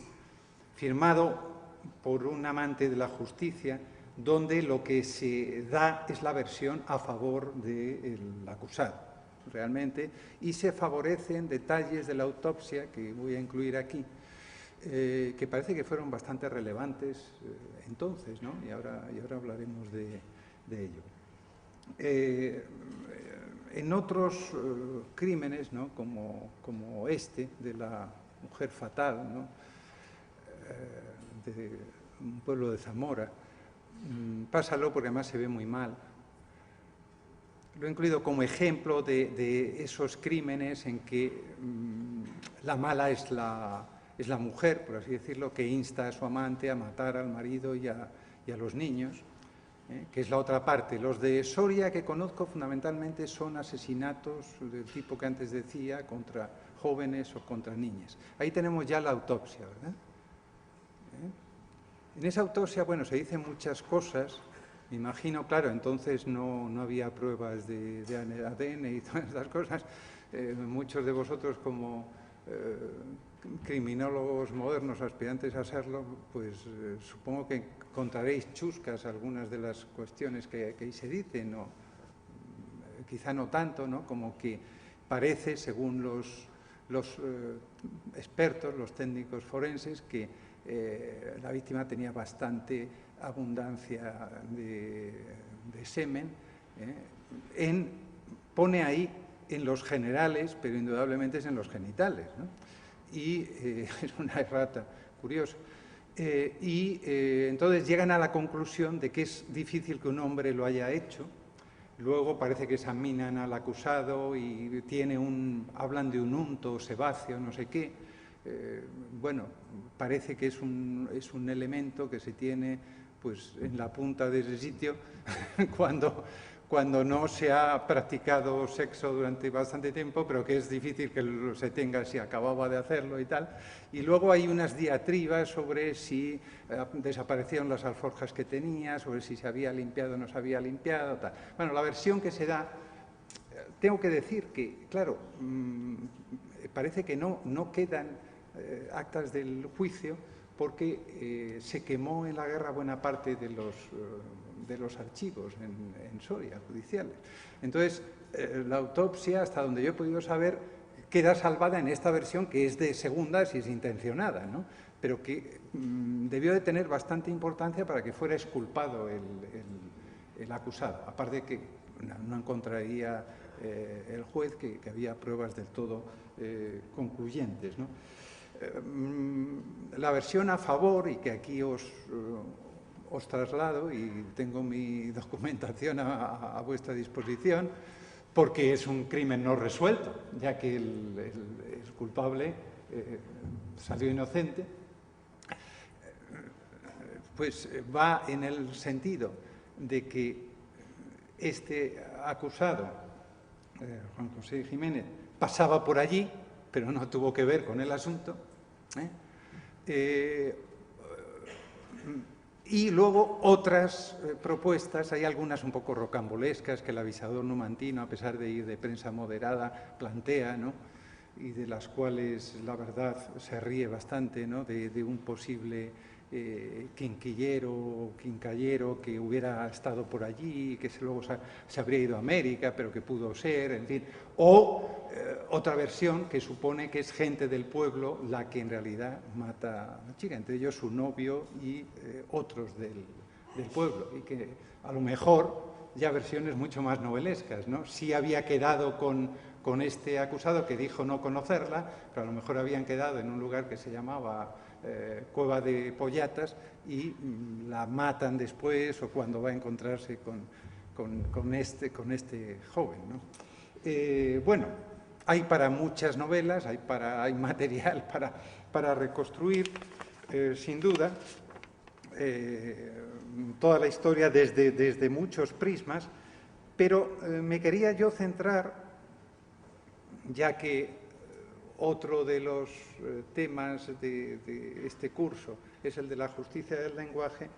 firmado por un amante de la justicia, donde lo que se da es la versión a favor del acusado, realmente, y se favorecen detalles de la autopsia, que voy a incluir aquí, que parece que fueron bastante relevantes entonces, ¿no? Y ahora hablaremos de ello. En otros crímenes, ¿no? como este de la mujer fatal, ¿no? De un pueblo de Zamora, pásalo porque además se ve muy mal. Lo he incluido como ejemplo de esos crímenes en que la mala es la mujer, por así decirlo, que insta a su amante a matar al marido y a los niños. que es la otra parte. Los de Soria que conozco fundamentalmente son asesinatos del tipo que antes decía, contra jóvenes o contra niñas. Ahí tenemos ya la autopsia, ¿verdad? En esa autopsia, bueno, se dicen muchas cosas. Me imagino, claro, entonces no había pruebas de ADN y todas estas cosas. Muchos de vosotros como criminólogos modernos, aspirantes a serlo, pues supongo que encontraréis chuscas algunas de las cuestiones que ahí se dicen, o quizá no tanto, ¿no? Como que parece, según los expertos, los técnicos forenses, que la víctima tenía bastante abundancia de semen. Pone ahí en los generales, pero indudablemente es en los genitales, ¿no? Y es una errata curiosa. Entonces llegan a la conclusión de que es difícil que un hombre lo haya hecho. Luego parece que examinan al acusado y hablan de un unto sebáceo, no sé qué. Bueno, parece que es un elemento que se tiene pues, en la punta de ese sitio cuando no se ha practicado sexo durante bastante tiempo, pero que es difícil que se tenga si acababa de hacerlo y tal. Y luego hay unas diatribas sobre si desaparecieron las alforjas que tenía, sobre si se había limpiado o no se había limpiado, tal. Bueno, la versión que se da, tengo que decir que, claro, parece que no quedan actas del juicio porque se quemó en la guerra buena parte de los archivos en Soria, judiciales. Entonces, la autopsia, hasta donde yo he podido saber, queda salvada en esta versión que es de segunda, si es intencionada, ¿no? Pero que debió de tener bastante importancia para que fuera exculpado el acusado. Aparte de que no encontraría el juez que había pruebas del todo concluyentes, ¿no? La versión a favor, y que aquí os traslado, y tengo mi documentación a vuestra disposición, porque es un crimen no resuelto, ya que el culpable salió inocente, pues va en el sentido de que este acusado, Juan José Jiménez, pasaba por allí, pero no tuvo que ver con el asunto. Y luego otras propuestas, hay algunas un poco rocambolescas que el avisador numantino, a pesar de ir de prensa moderada, plantea, ¿no? Y de las cuales la verdad se ríe bastante, ¿no? De un posible quinquillero o quincallero que hubiera estado por allí, que luego se habría ido a América, pero que pudo ser, en fin. O otra versión que supone que es gente del pueblo la que en realidad mata a la chica, entre ellos su novio y otros del pueblo, y que a lo mejor ya versiones mucho más novelescas, ¿no? Sí había quedado con este acusado que dijo no conocerla, pero a lo mejor habían quedado en un lugar que se llamaba Cueva de Pollatas y la matan después o cuando va a encontrarse con este joven, ¿no? Bueno, hay para muchas novelas, hay material para reconstruir, sin duda, toda la historia desde muchos prismas, pero me quería yo centrar, ya que otro de los temas de este curso es el de la justicia del lenguaje,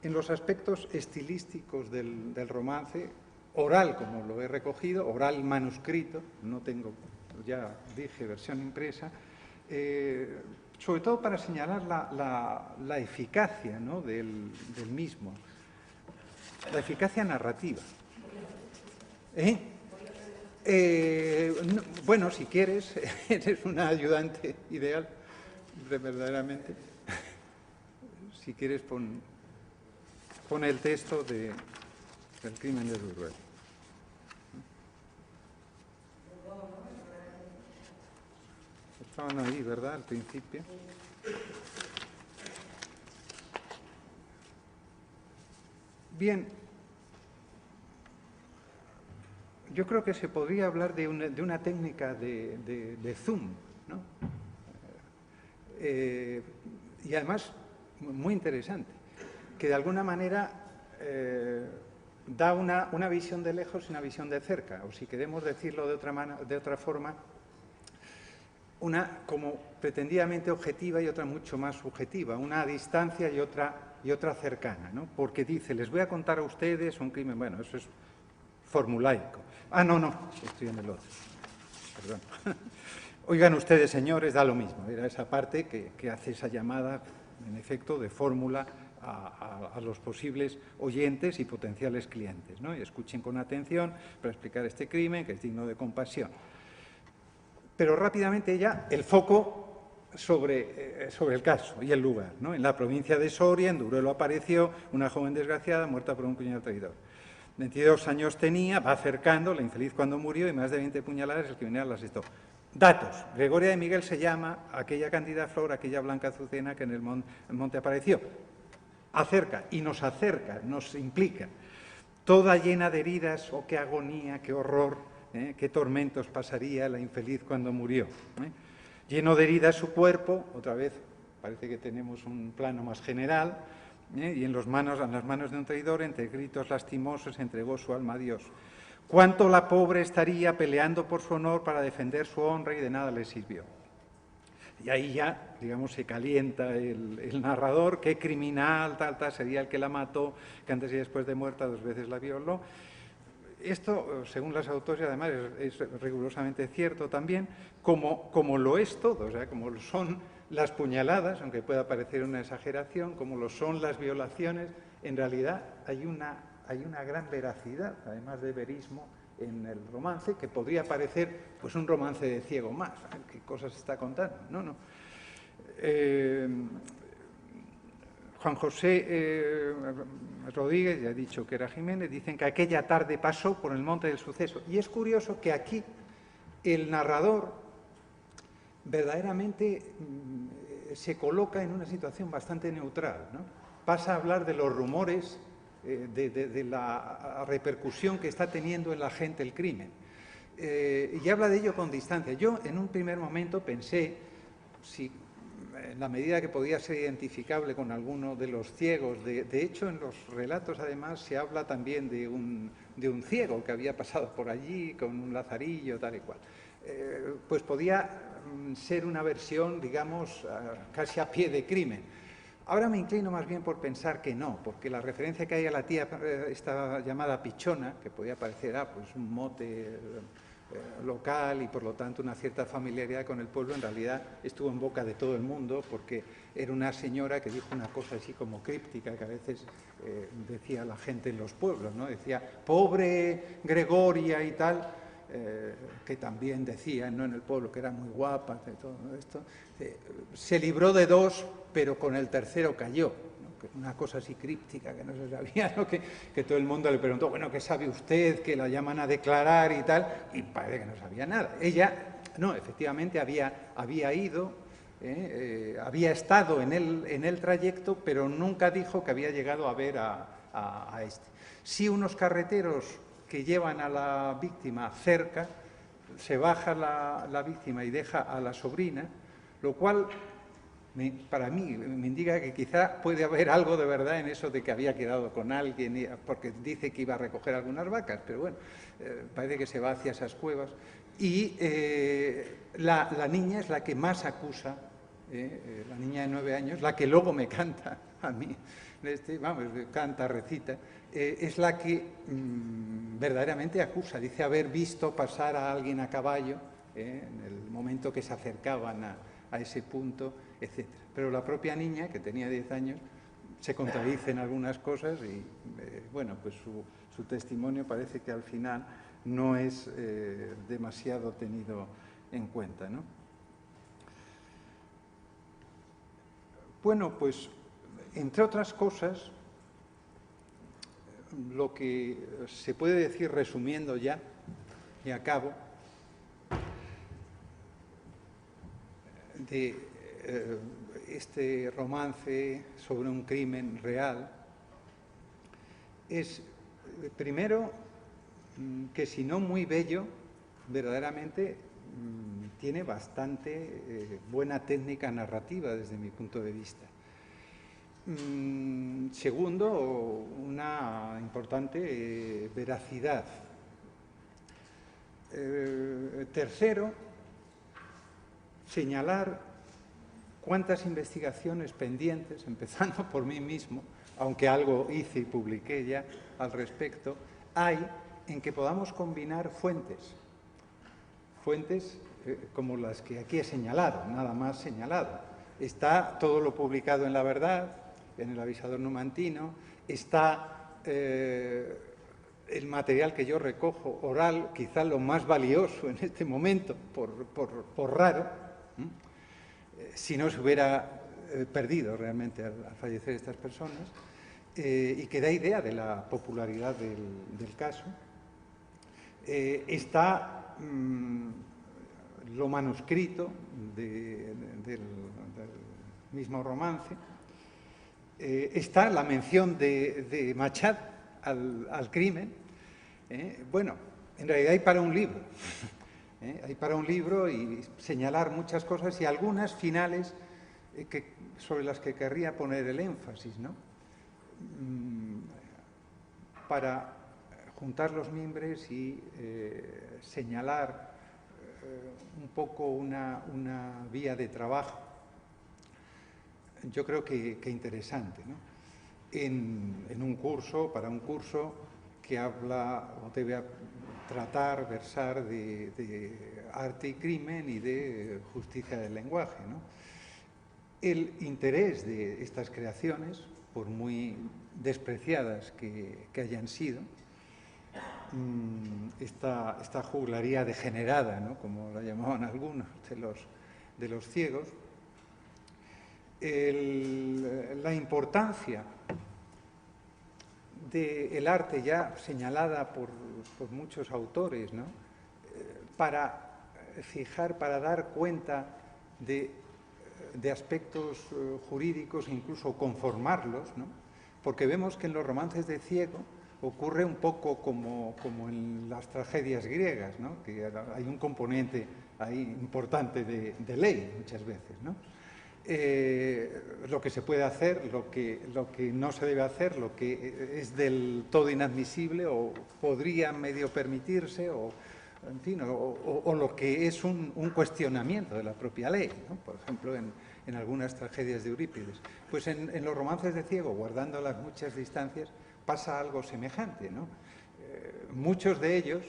en los aspectos estilísticos del romance, oral, como lo he recogido, oral manuscrito, no tengo, ya dije, versión impresa, sobre todo para señalar la eficacia, ¿no? del mismo, la eficacia narrativa. Bueno, si quieres, eres una ayudante ideal, verdaderamente. Si quieres, pon el texto del crimen de Duruel. Estaban ahí, ¿verdad?, al principio. Bien. Yo creo que se podría hablar de una técnica de zoom, ¿no? Y además muy interesante, que de alguna manera da una visión de lejos y una visión de cerca, o si queremos decirlo de otra forma, una como pretendidamente objetiva y otra mucho más subjetiva, una a distancia y otra cercana, ¿no? Porque dice, les voy a contar a ustedes un crimen, bueno, eso es formulaico. Ah, no, estoy en el otro, perdón. Oigan ustedes, señores, da lo mismo, era esa parte que hace esa llamada, en efecto, de fórmula a los posibles oyentes y potenciales clientes, ¿no? Y escuchen con atención para explicar este crimen, que es digno de compasión. Pero rápidamente ya el foco sobre el caso y el lugar, ¿no? En la provincia de Soria, en Duruelo, apareció una joven desgraciada muerta por un cuñado traidor. 22 años tenía, va acercando, la infeliz cuando murió, y más de 20 puñaladas, el criminal la asestó. Datos. Gregoria de Miguel se llama aquella cándida flor, aquella blanca azucena que en el monte apareció. Acerca, y nos acerca, nos implica. Toda llena de heridas, oh, qué agonía, qué horror, qué tormentos pasaría la infeliz cuando murió. Lleno de heridas su cuerpo, otra vez parece que tenemos un plano más general, y en las manos de un traidor, entre gritos lastimosos, entregó su alma a Dios. Cuánto la pobre estaría peleando por su honor para defender su honra y de nada le sirvió. Y ahí ya, digamos, se calienta el narrador, qué criminal, tal, sería el que la mató, que antes y después de muerta 2 veces la violó. Esto, según las autores, además, es rigurosamente cierto también, como lo es todo, o sea, como lo son las puñaladas, aunque pueda parecer una exageración, como lo son las violaciones, en realidad hay una gran veracidad, además de verismo, en el romance, que podría parecer pues un romance de ciego más. ¿Qué cosas está contando? No. Juan José Rodríguez, ya he dicho que era Jiménez, dicen que aquella tarde pasó por el monte del suceso. Y es curioso que aquí el narrador verdaderamente se coloca en una situación bastante neutral, ¿no? Pasa a hablar de los rumores, de la repercusión que está teniendo en la gente el crimen. Y habla de ello con distancia. Yo, en un primer momento, pensé, si en la medida que podía ser identificable con alguno de los ciegos, de hecho, en los relatos, además, se habla también de un ciego que había pasado por allí con un lazarillo, tal y cual. Pues podía ser una versión, digamos, casi a pie de crimen. Ahora me inclino más bien por pensar que no, porque la referencia que hay a la tía, esta llamada Pichona, que podía parecer pues un mote local y por lo tanto una cierta familiaridad con el pueblo, en realidad estuvo en boca de todo el mundo, porque era una señora que dijo una cosa así como críptica, que a veces decía la gente en los pueblos, ¿no? Decía, pobre Gregoria y tal, que también decían, ¿no?, en el pueblo, que era muy guapa, de todo esto, se libró de 2, pero con el tercero cayó, ¿no? Una cosa así críptica que no se sabía, ¿no? que todo el mundo le preguntó, bueno, ¿qué sabe usted? Que la llaman a declarar y tal, y parece que no sabía nada. Ella, no, efectivamente había ido, había estado en el trayecto, pero nunca dijo que había llegado a ver a este. Sí, unos carreteros que llevan a la víctima cerca, se baja la víctima y deja a la sobrina, lo cual para mí me indica que quizá puede haber algo de verdad en eso de que había quedado con alguien, porque dice que iba a recoger algunas vacas, pero bueno, parece que se va hacia esas cuevas. Y la niña es la que más acusa, la niña de 9 años, la que luego me canta a mí, canta, recita, es la que verdaderamente acusa. Dice haber visto pasar a alguien a caballo en el momento que se acercaban a ese punto, etc. Pero la propia niña, que tenía 10 años, se contradice en algunas cosas y, bueno, pues su testimonio parece que al final no es demasiado tenido en cuenta, ¿no? Bueno, pues, entre otras cosas, lo que se puede decir, resumiendo ya, y acabo, de este romance sobre un crimen real, es, primero, que si no muy bello, verdaderamente tiene bastante buena técnica narrativa desde mi punto de vista. Segundo, una importante veracidad. Tercero, señalar cuántas investigaciones pendientes, empezando por mí mismo, aunque algo hice y publiqué ya al respecto, hay en que podamos combinar fuentes como las que aquí he señalado, nada más señalado. Está todo lo publicado en La Verdad, en el Avisador Numantino, está el material que yo recojo oral, quizá lo más valioso en este momento, por raro, si no se hubiera perdido realmente al fallecer estas personas, y que da idea de la popularidad del caso. Está lo manuscrito del mismo romance. Está la mención de Machado al crimen. Bueno, en realidad hay para un libro. Hay para un libro y señalar muchas cosas y algunas finales sobre las que querría poner el énfasis, ¿no? Para juntar los mimbres y señalar un poco una vía de trabajo, yo creo que interesante, ¿no? En un curso, para un curso que habla o debe tratar, versar de arte y crimen y de justicia del lenguaje, ¿no? El interés de estas creaciones, por muy despreciadas que hayan sido, esta juglaría degenerada, ¿no?, como la llamaban algunos de los ciegos, la importancia del arte ya señalada por muchos autores, ¿no?, para fijar, para dar cuenta de aspectos jurídicos e incluso conformarlos, ¿no?, porque vemos que en los romances de Ciego ocurre un poco como en las tragedias griegas, ¿no?, que hay un componente ahí importante de ley muchas veces, ¿no? Lo que se puede hacer, lo que no se debe hacer, lo que es del todo inadmisible o podría medio permitirse, o, en fin, o lo que es un cuestionamiento de la propia ley, ¿no? Por ejemplo, en algunas tragedias de Eurípides. Pues en los romances de Ciego, guardando las muchas distancias, pasa algo semejante, ¿no? Muchos de ellos,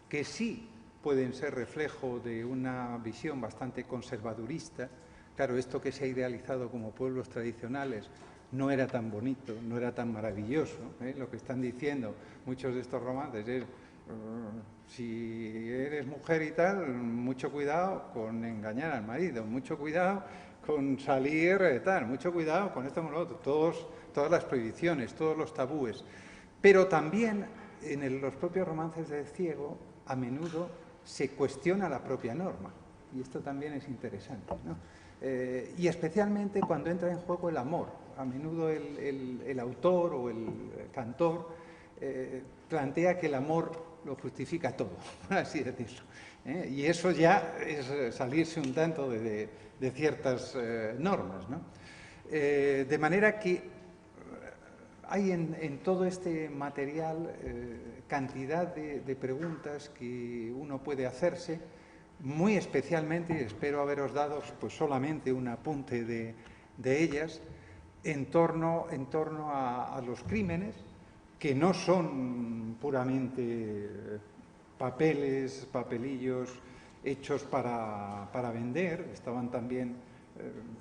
que sí pueden ser reflejo de una visión bastante conservadurista. Claro, esto que se ha idealizado como pueblos tradicionales no era tan bonito, no era tan maravilloso, ¿eh? Lo que están diciendo muchos de estos romances es, si eres mujer y tal, mucho cuidado con engañar al marido, mucho cuidado con salir tal, mucho cuidado con esto, con lo otro, todas las prohibiciones, todos los tabúes. Pero también en los propios romances de Ciego a menudo se cuestiona la propia norma, y esto también es interesante, ¿no? Y especialmente cuando entra en juego el amor. A menudo el autor o el cantor plantea que el amor lo justifica todo, por así decirlo, ¿eh? Y eso ya es salirse un tanto de ciertas normas, ¿no? De manera que hay en todo este material cantidad de preguntas que uno puede hacerse, muy especialmente, y espero haberos dado pues solamente un apunte de ellas, en torno a los crímenes, que no son puramente papelillos hechos para vender, estaban también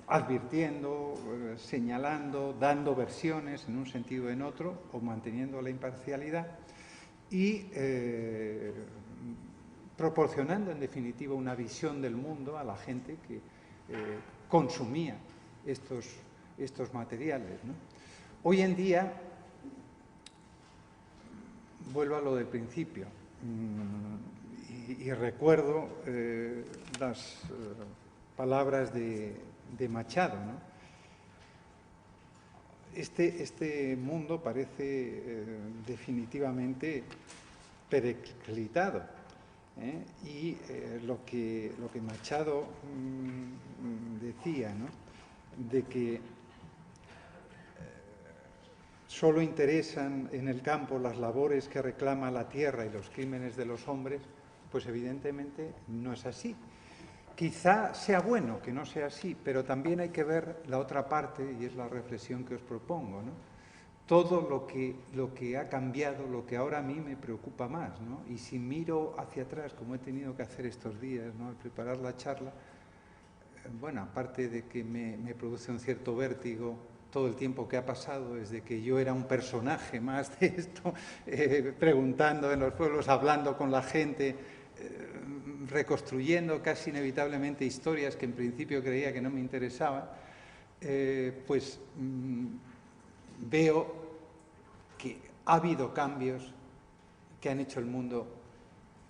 advirtiendo, señalando, dando versiones en un sentido o en otro, o manteniendo la imparcialidad, y proporcionando en definitiva una visión del mundo a la gente que consumía estos materiales, ¿no? Hoy en día, vuelvo a lo del principio, y recuerdo las palabras de Machado, ¿no? Este mundo parece definitivamente periclitado, ¿eh? Y lo que Machado decía, ¿no?, de que solo interesan en el campo las labores que reclama la tierra y los crímenes de los hombres, pues evidentemente no es así. Quizá sea bueno que no sea así, pero también hay que ver la otra parte, y es la reflexión que os propongo, ¿no? Todo lo que ha cambiado, lo que ahora a mí me preocupa más, ¿no? Y si miro hacia atrás, como he tenido que hacer estos días, ¿no?, al preparar la charla, bueno, aparte de que me produce un cierto vértigo todo el tiempo que ha pasado desde que yo era un personaje más de esto, preguntando en los pueblos, hablando con la gente, reconstruyendo casi inevitablemente historias que en principio creía que no me interesaban, pues veo que ha habido cambios que han hecho el mundo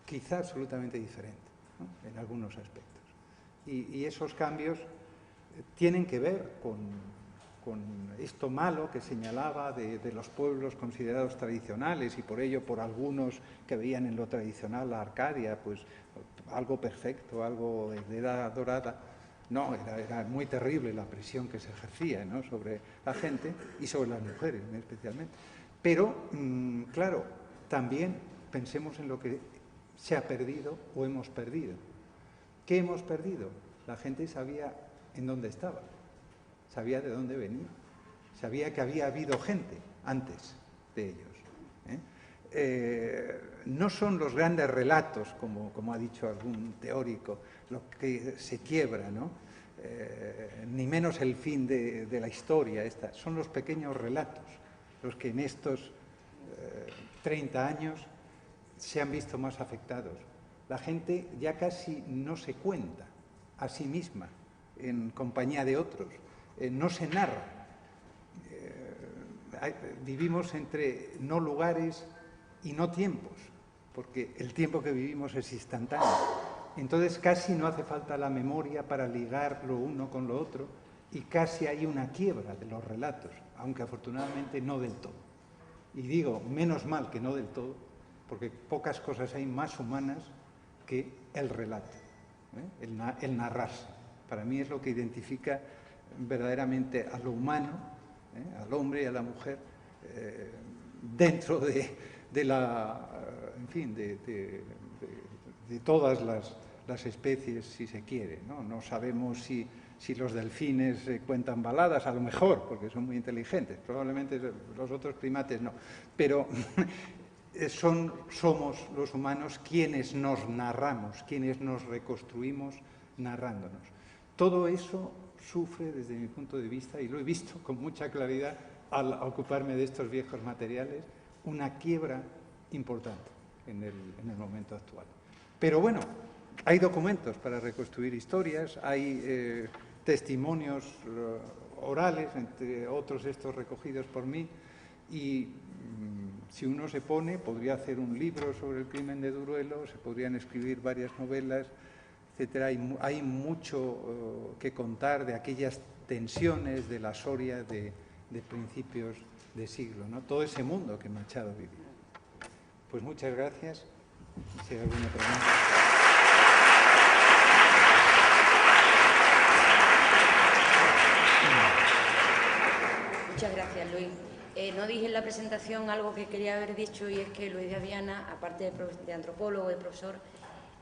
quizá absolutamente diferente, ¿no?, en algunos aspectos. Y esos cambios tienen que ver con esto malo que señalaba de los pueblos considerados tradicionales, y por ello por algunos que veían en lo tradicional la Arcadia pues algo perfecto, algo de edad dorada. No, era muy terrible la presión que se ejercía, ¿no?, sobre la gente y sobre las mujeres especialmente. Pero, claro, también pensemos en lo que se ha perdido o hemos perdido. ¿Qué hemos perdido? La gente sabía en dónde estaba, sabía de dónde venía, sabía que había habido gente antes de ellos. No son los grandes relatos, como ha dicho algún teórico, lo que se quiebra, ¿no? Ni menos el fin de la historia. Son los pequeños relatos los que en estos 30 años se han visto más afectados. La gente ya casi no se cuenta a sí misma en compañía de otros, no se narra. Vivimos entre no lugares y no tiempos, porque el tiempo que vivimos es instantáneo. Entonces casi no hace falta la memoria para ligar lo uno con lo otro, y casi hay una quiebra de los relatos, aunque afortunadamente no del todo. Y digo, menos mal que no del todo, porque pocas cosas hay más humanas que el relato, el narrarse. Para mí es lo que identifica verdaderamente a lo humano, al hombre y a la mujer, dentro de todas las especies, si se quiere, ¿no? No sabemos si los delfines cuentan baladas, a lo mejor, porque son muy inteligentes, probablemente los otros primates no, pero somos los humanos quienes nos narramos, quienes nos reconstruimos narrándonos. Todo eso sufre, desde mi punto de vista, y lo he visto con mucha claridad al ocuparme de estos viejos materiales, una quiebra importante en el momento actual. Pero bueno, hay documentos para reconstruir historias, hay testimonios orales, entre otros estos recogidos por mí, y si uno se pone, podría hacer un libro sobre el crimen de Duruelo, se podrían escribir varias novelas, etcétera. Hay mucho que contar de aquellas tensiones de la Soria de principios de siglo, ¿no? Todo ese mundo que Machado vivió. Pues muchas gracias. Si hay alguna pregunta. Muchas gracias, Luis. No dije en la presentación algo que quería haber dicho, y es que Luis de Aviana, aparte de antropólogo, de profesor,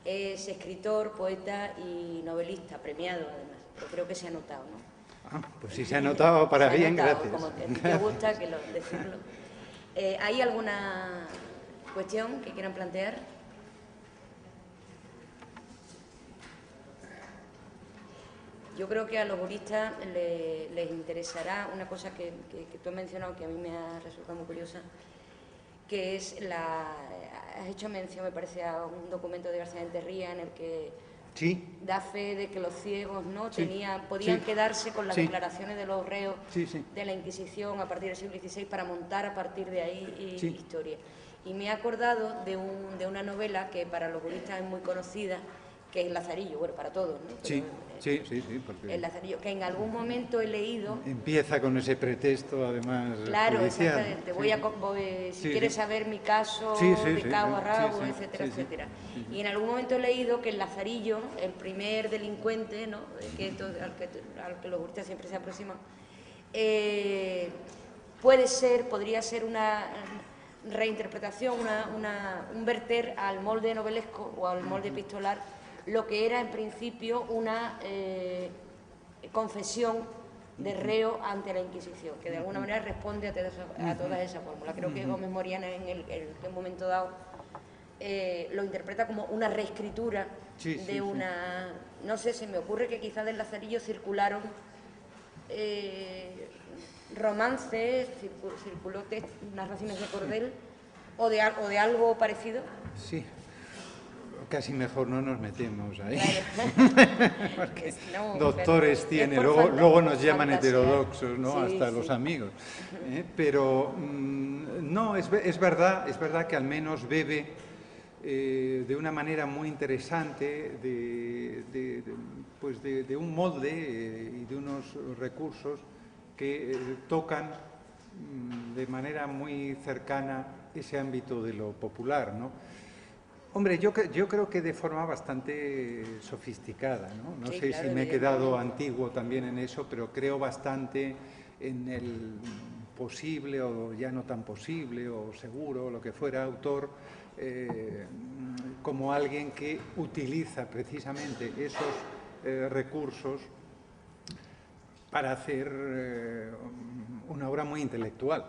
es escritor, poeta y novelista, premiado además, pero creo que se ha notado, ¿no? Pues si se ha notado, para bien, gracias. Como te gusta decirlo. ¿Hay alguna cuestión que quieran plantear? Yo creo que a los juristas les interesará una cosa que tú has mencionado, que a mí me ha resultado muy curiosa, que es has hecho mención, me parece, a un documento de García Enterría en el que sí, da fe de que los ciegos no sí, podían sí, quedares con las sí, declaraciones de los reos sí, sí, de la Inquisición a partir del siglo XVI para montar a partir de ahí sí, historia. Y me he acordado de una novela que para los juristas es muy conocida, que es El Lazarillo, bueno, para todos, ¿no? Sí, sí, porque El Lazarillo, que en algún momento he leído. Empieza con ese pretexto, además, claro, judicial. exactamente. Sí. Si quieres saber mi caso, de cabo a rabo, etcétera, etcétera. Y en algún momento he leído que el Lazarillo, el primer delincuente, ¿no?, al que los juristas siempre se aproximan, podría ser una reinterpretación, un verter al molde novelesco o al molde epistolar, lo que era en principio una confesión de reo ante la Inquisición, que de alguna manera responde a toda esa fórmula. Creo que Gómez Moriana en un momento dado lo interpreta como una reescritura de una... No sé, se me ocurre que quizás del Lazarillo circularon romances, circuló narraciones de Cordel o de algo parecido. Sí, casi mejor no nos metemos ahí. Porque no, doctores tiene, luego nos llaman heterodoxos, ¿no? Hasta los amigos. Pero no, es verdad que al menos bebe de una manera muy interesante de un molde y de unos recursos que tocan de manera muy cercana ese ámbito de lo popular, ¿no? Hombre, yo creo que de forma bastante sofisticada, ¿no? No sé si me he quedado antiguo también en eso, pero creo bastante en el posible o ya no tan posible o seguro, lo que fuera, autor, como alguien que utiliza precisamente esos recursos para hacer una obra muy intelectual,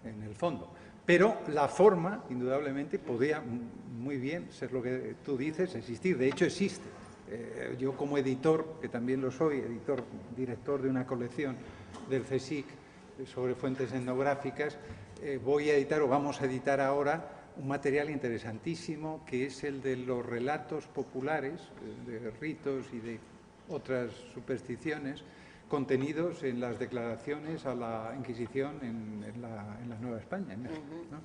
en el fondo. Pero la forma, indudablemente, podía muy bien ser lo que tú dices, existir. De hecho, existe. Yo como editor, que también lo soy, director de una colección del CSIC sobre fuentes etnográficas, voy a editar o vamos a editar ahora un material interesantísimo que es el de los relatos populares, de ritos y de otras supersticiones, contenidos en las declaraciones a la Inquisición en la Nueva España, en México, ¿no?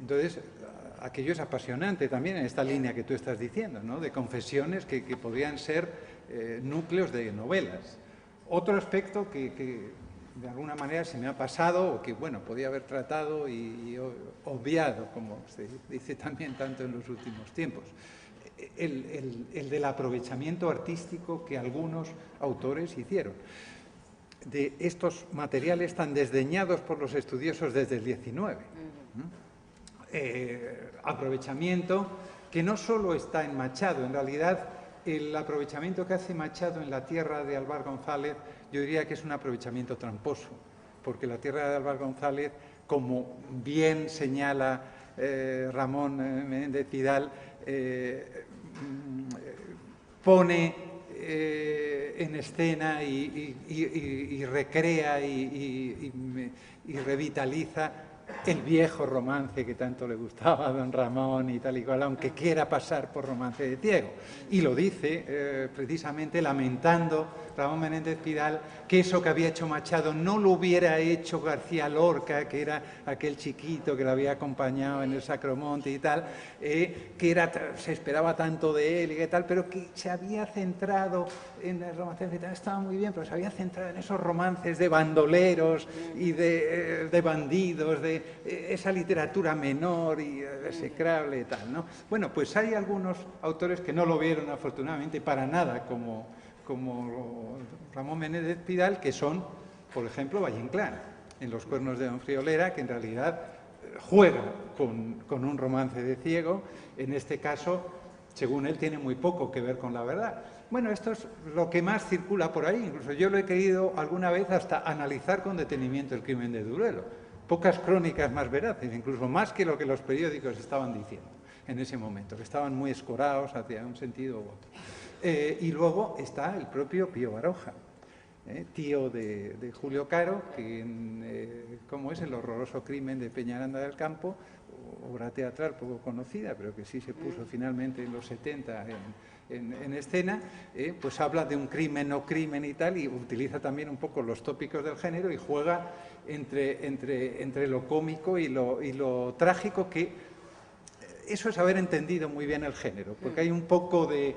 Entonces, aquello es apasionante también en esta línea que tú estás diciendo, ¿no? De confesiones que podrían ser núcleos de novelas. Otro aspecto que de alguna manera se me ha pasado o que, bueno, podía haber tratado y obviado, como se dice también tanto en los últimos tiempos, el del aprovechamiento artístico que algunos autores hicieron de estos materiales tan desdeñados por los estudiosos desde el XIX. Aprovechamiento que no solo está en Machado, en realidad el aprovechamiento que hace Machado en la tierra de Álvar González, yo diría que es un aprovechamiento tramposo, porque la tierra de Álvar González, como bien señala Ramón Menéndez Pidal, pone en escena y recrea y revitaliza el viejo romance que tanto le gustaba a don Ramón y tal y cual, aunque quiera pasar por romance de ciego. Y lo dice precisamente lamentando Ramón Menéndez Pidal que eso que había hecho Machado no lo hubiera hecho García Lorca, que era aquel chiquito que lo había acompañado en el Sacromonte y tal, que se esperaba tanto de él y tal, pero que se había centrado en el romance de ciego, estaba muy bien, pero se había centrado en esos romances de bandoleros y de bandidos, de esa literatura menor y execrable y tal, ¿no? Bueno, pues hay algunos autores que no lo vieron afortunadamente para nada como Ramón Menéndez Pidal, que son, por ejemplo, Valle Inclán, en Los cuernos de don Friolera, que en realidad juega con un romance de ciego. En este caso, según él, tiene muy poco que ver con la verdad. Bueno, esto es lo que más circula por ahí. Incluso yo lo he querido alguna vez hasta analizar con detenimiento el crimen de Duruelo. Pocas crónicas más veraces, incluso más que lo que los periódicos estaban diciendo en ese momento, que estaban muy escorados hacia un sentido u otro. Y luego está el propio Pío Baroja, tío de Julio Caro, que ¿cómo es? El horroroso crimen de Peñaranda del Campo, obra teatral poco conocida, pero que sí se puso finalmente en los 70 en escena, pues habla de un crimen, no crimen y tal, y utiliza también un poco los tópicos del género y juega entre lo cómico y lo trágico, que eso es haber entendido muy bien el género, porque hay un poco de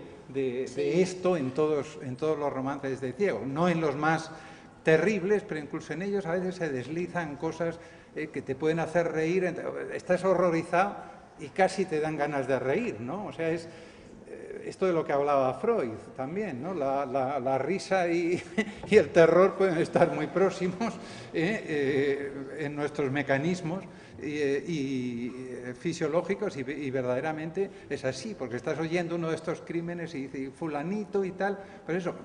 esto en todos los romances de ciego, no en los más terribles, pero incluso en ellos a veces se deslizan cosas que te pueden hacer reír, estás horrorizado y casi te dan ganas de reír, ¿no? O sea, esto de lo que hablaba Freud también, ¿no? La risa y el terror pueden estar muy próximos en nuestros mecanismos fisiológicos y verdaderamente es así, porque estás oyendo uno de estos crímenes y dice fulanito y tal, pues eso,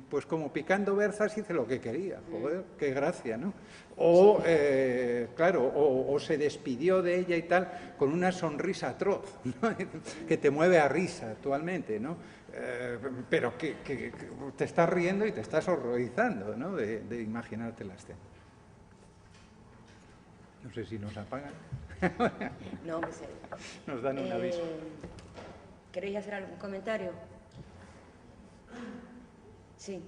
pues como picando berzas hice lo que quería, joder, qué gracia, ¿no? O, claro, o se despidió de ella y tal con una sonrisa atroz, ¿no? Que te mueve a risa actualmente, ¿no? Pero que te estás riendo y te estás horrorizando, ¿no? De imaginarte la escena. No sé si nos apagan. No, pues, nos dan un aviso. ¿Queréis hacer algún comentario? Sí.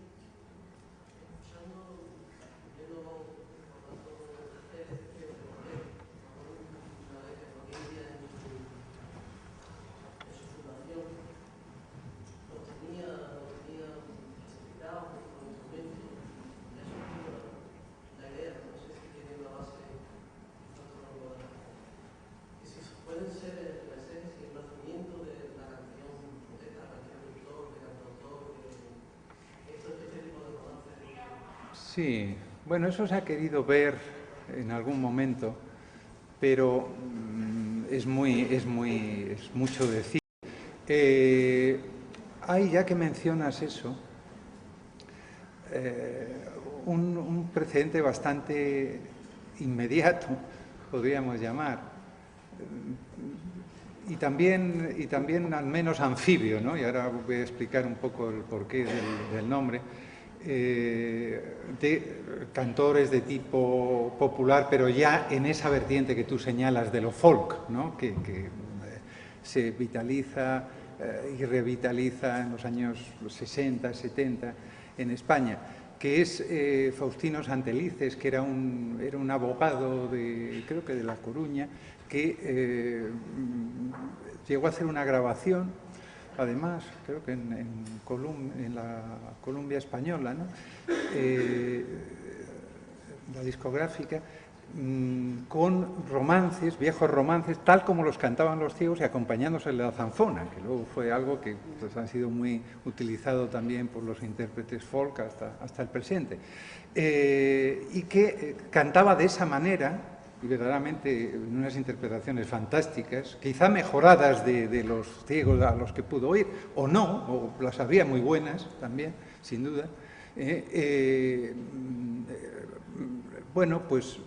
Sí, bueno, eso se ha querido ver en algún momento, pero es mucho decir. Hay, ya que mencionas eso, un precedente bastante inmediato, podríamos llamar, y también al menos anfibio, ¿no? Y ahora voy a explicar un poco el porqué del nombre. De cantores de tipo popular, pero ya en esa vertiente que tú señalas de lo folk, ¿no? que se vitaliza y revitaliza en los años 60, 70 en España, que es Faustino Santelices, que era un abogado creo que de La Coruña, que llegó a hacer una grabación. Además, creo que en la Columbia Española, ¿no? La discográfica, con romances, viejos romances, tal como los cantaban los ciegos y acompañándose de la zanfona, que luego fue algo que pues, ha sido muy utilizado también por los intérpretes folk hasta el presente. Y que cantaba de esa manera, y verdaderamente en unas interpretaciones fantásticas, quizá mejoradas de los ciegos a los que pudo oír, o no, o las había muy buenas también, sin duda. Bueno, pues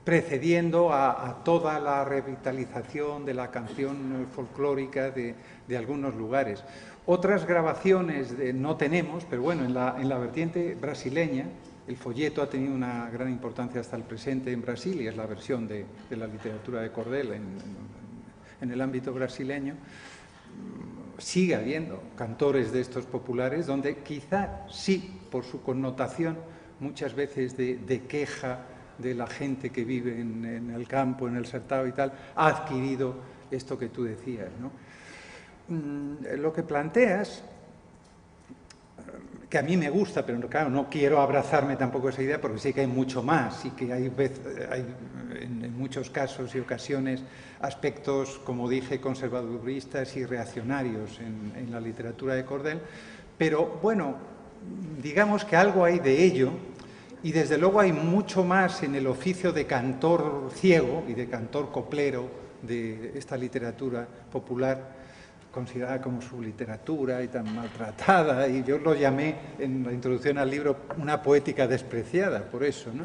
precediendo a toda la revitalización de la canción folclórica de algunos lugares. Otras grabaciones no tenemos, pero bueno, en la vertiente brasileña, el folleto ha tenido una gran importancia hasta el presente en Brasil y es la versión de la literatura de cordel en el ámbito brasileño. Sigue habiendo cantores de estos populares donde quizá sí, por su connotación muchas veces de queja de la gente que vive en el campo, en el sertado y tal, ha adquirido esto que tú decías, ¿no? Lo que planteas, que a mí me gusta, pero claro, no quiero abrazarme tampoco esa idea porque sí que hay mucho más y que hay en muchos casos y ocasiones aspectos, como dije, conservaduristas y reaccionarios en la literatura de cordel, pero bueno, digamos que algo hay de ello y desde luego hay mucho más en el oficio de cantor ciego y de cantor coplero de esta literatura popular, considerada como su literatura y tan maltratada, y yo lo llamé en la introducción al libro una poética despreciada, por eso, ¿no?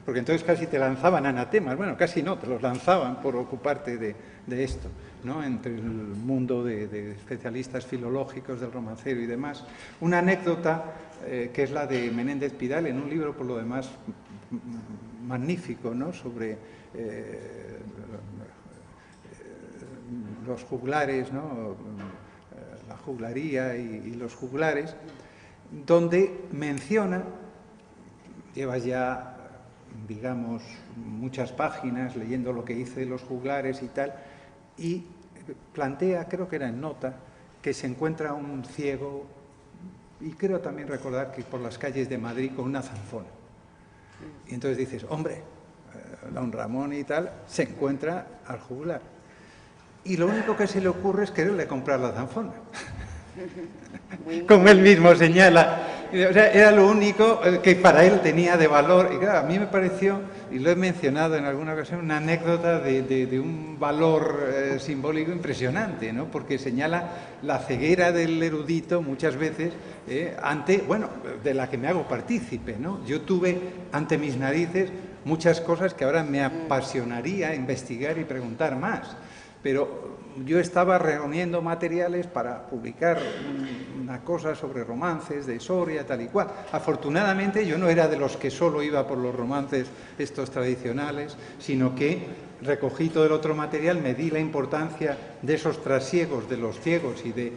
Porque entonces casi te lanzaban anatemas, bueno, casi no, te los lanzaban por ocuparte de esto, ¿no? Entre el mundo de especialistas filológicos, del romancero y demás. Una anécdota que es la de Menéndez Pidal, en un libro por lo demás magnífico, ¿no? Sobre los juglares, ¿no? La juglaría y los juglares, donde menciona, llevas ya, digamos, muchas páginas leyendo lo que hice los juglares y tal, y plantea, creo que era en nota, que se encuentra un ciego, y creo también recordar que por las calles de Madrid con una zanfona. Y entonces dices, hombre, don Ramón y tal, se encuentra al juglar. y lo único que se le ocurre es quererle comprar la zanfona. Como él mismo señala. O sea, era lo único que para él tenía de valor. Y claro, a mí me pareció, y lo he mencionado en alguna ocasión, una anécdota de un valor simbólico impresionante, ¿no? Porque señala la ceguera del erudito muchas veces de la que me hago partícipe, ¿no? Yo tuve ante mis narices muchas cosas que ahora me apasionaría investigar y preguntar más. Pero yo estaba reuniendo materiales para publicar una cosa sobre romances de Soria, tal y cual. Afortunadamente yo no era de los que solo iba por los romances estos tradicionales, sino que recogí todo el otro material, me di la importancia de esos trasiegos de los ciegos y de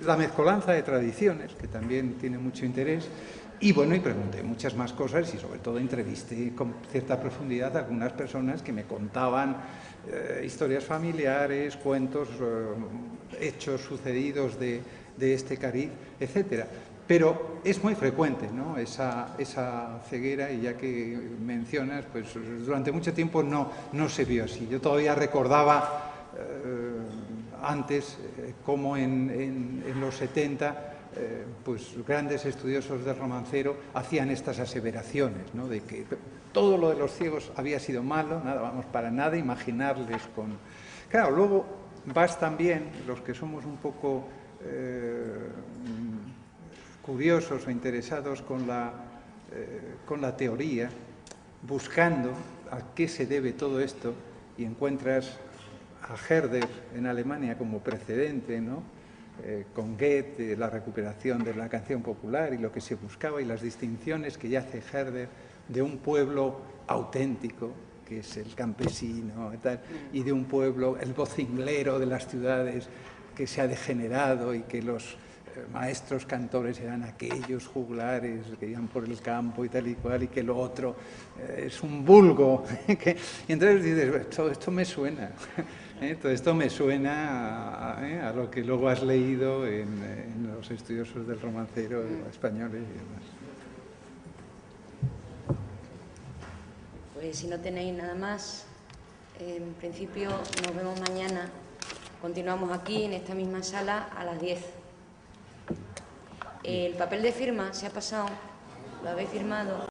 la mezcolanza de tradiciones, que también tiene mucho interés. Y bueno, y pregunté muchas más cosas y sobre todo entrevisté con cierta profundidad a algunas personas que me contaban historias familiares, cuentos, hechos sucedidos de este cariz, etcétera. Pero es muy frecuente, ¿no?, esa ceguera, y ya que mencionas, pues durante mucho tiempo no se vio así. Yo todavía recordaba antes cómo en los 70 pues grandes estudiosos del romancero hacían estas aseveraciones, ¿no?, de que todo lo de los ciegos había sido malo, nada, vamos, para nada imaginarles con... Claro, luego vas también, los que somos un poco curiosos o interesados con la teoría, buscando a qué se debe todo esto, y encuentras a Herder en Alemania como precedente, ¿no?, con Goethe, la recuperación de la canción popular y lo que se buscaba y las distinciones que ya hace Herder de un pueblo auténtico, que es el campesino y de un pueblo, el vocinglero de las ciudades, que se ha degenerado, y que los maestros cantores eran aquellos juglares que iban por el campo y tal y cual, y que lo otro es un vulgo. Y entonces dices, esto me suena. Todo esto me suena a lo que luego has leído en los estudiosos del romancero españoles y demás. Pues si no tenéis nada más, en principio nos vemos mañana. Continuamos aquí en esta misma sala a las 10. El papel de firma se ha pasado, lo habéis firmado.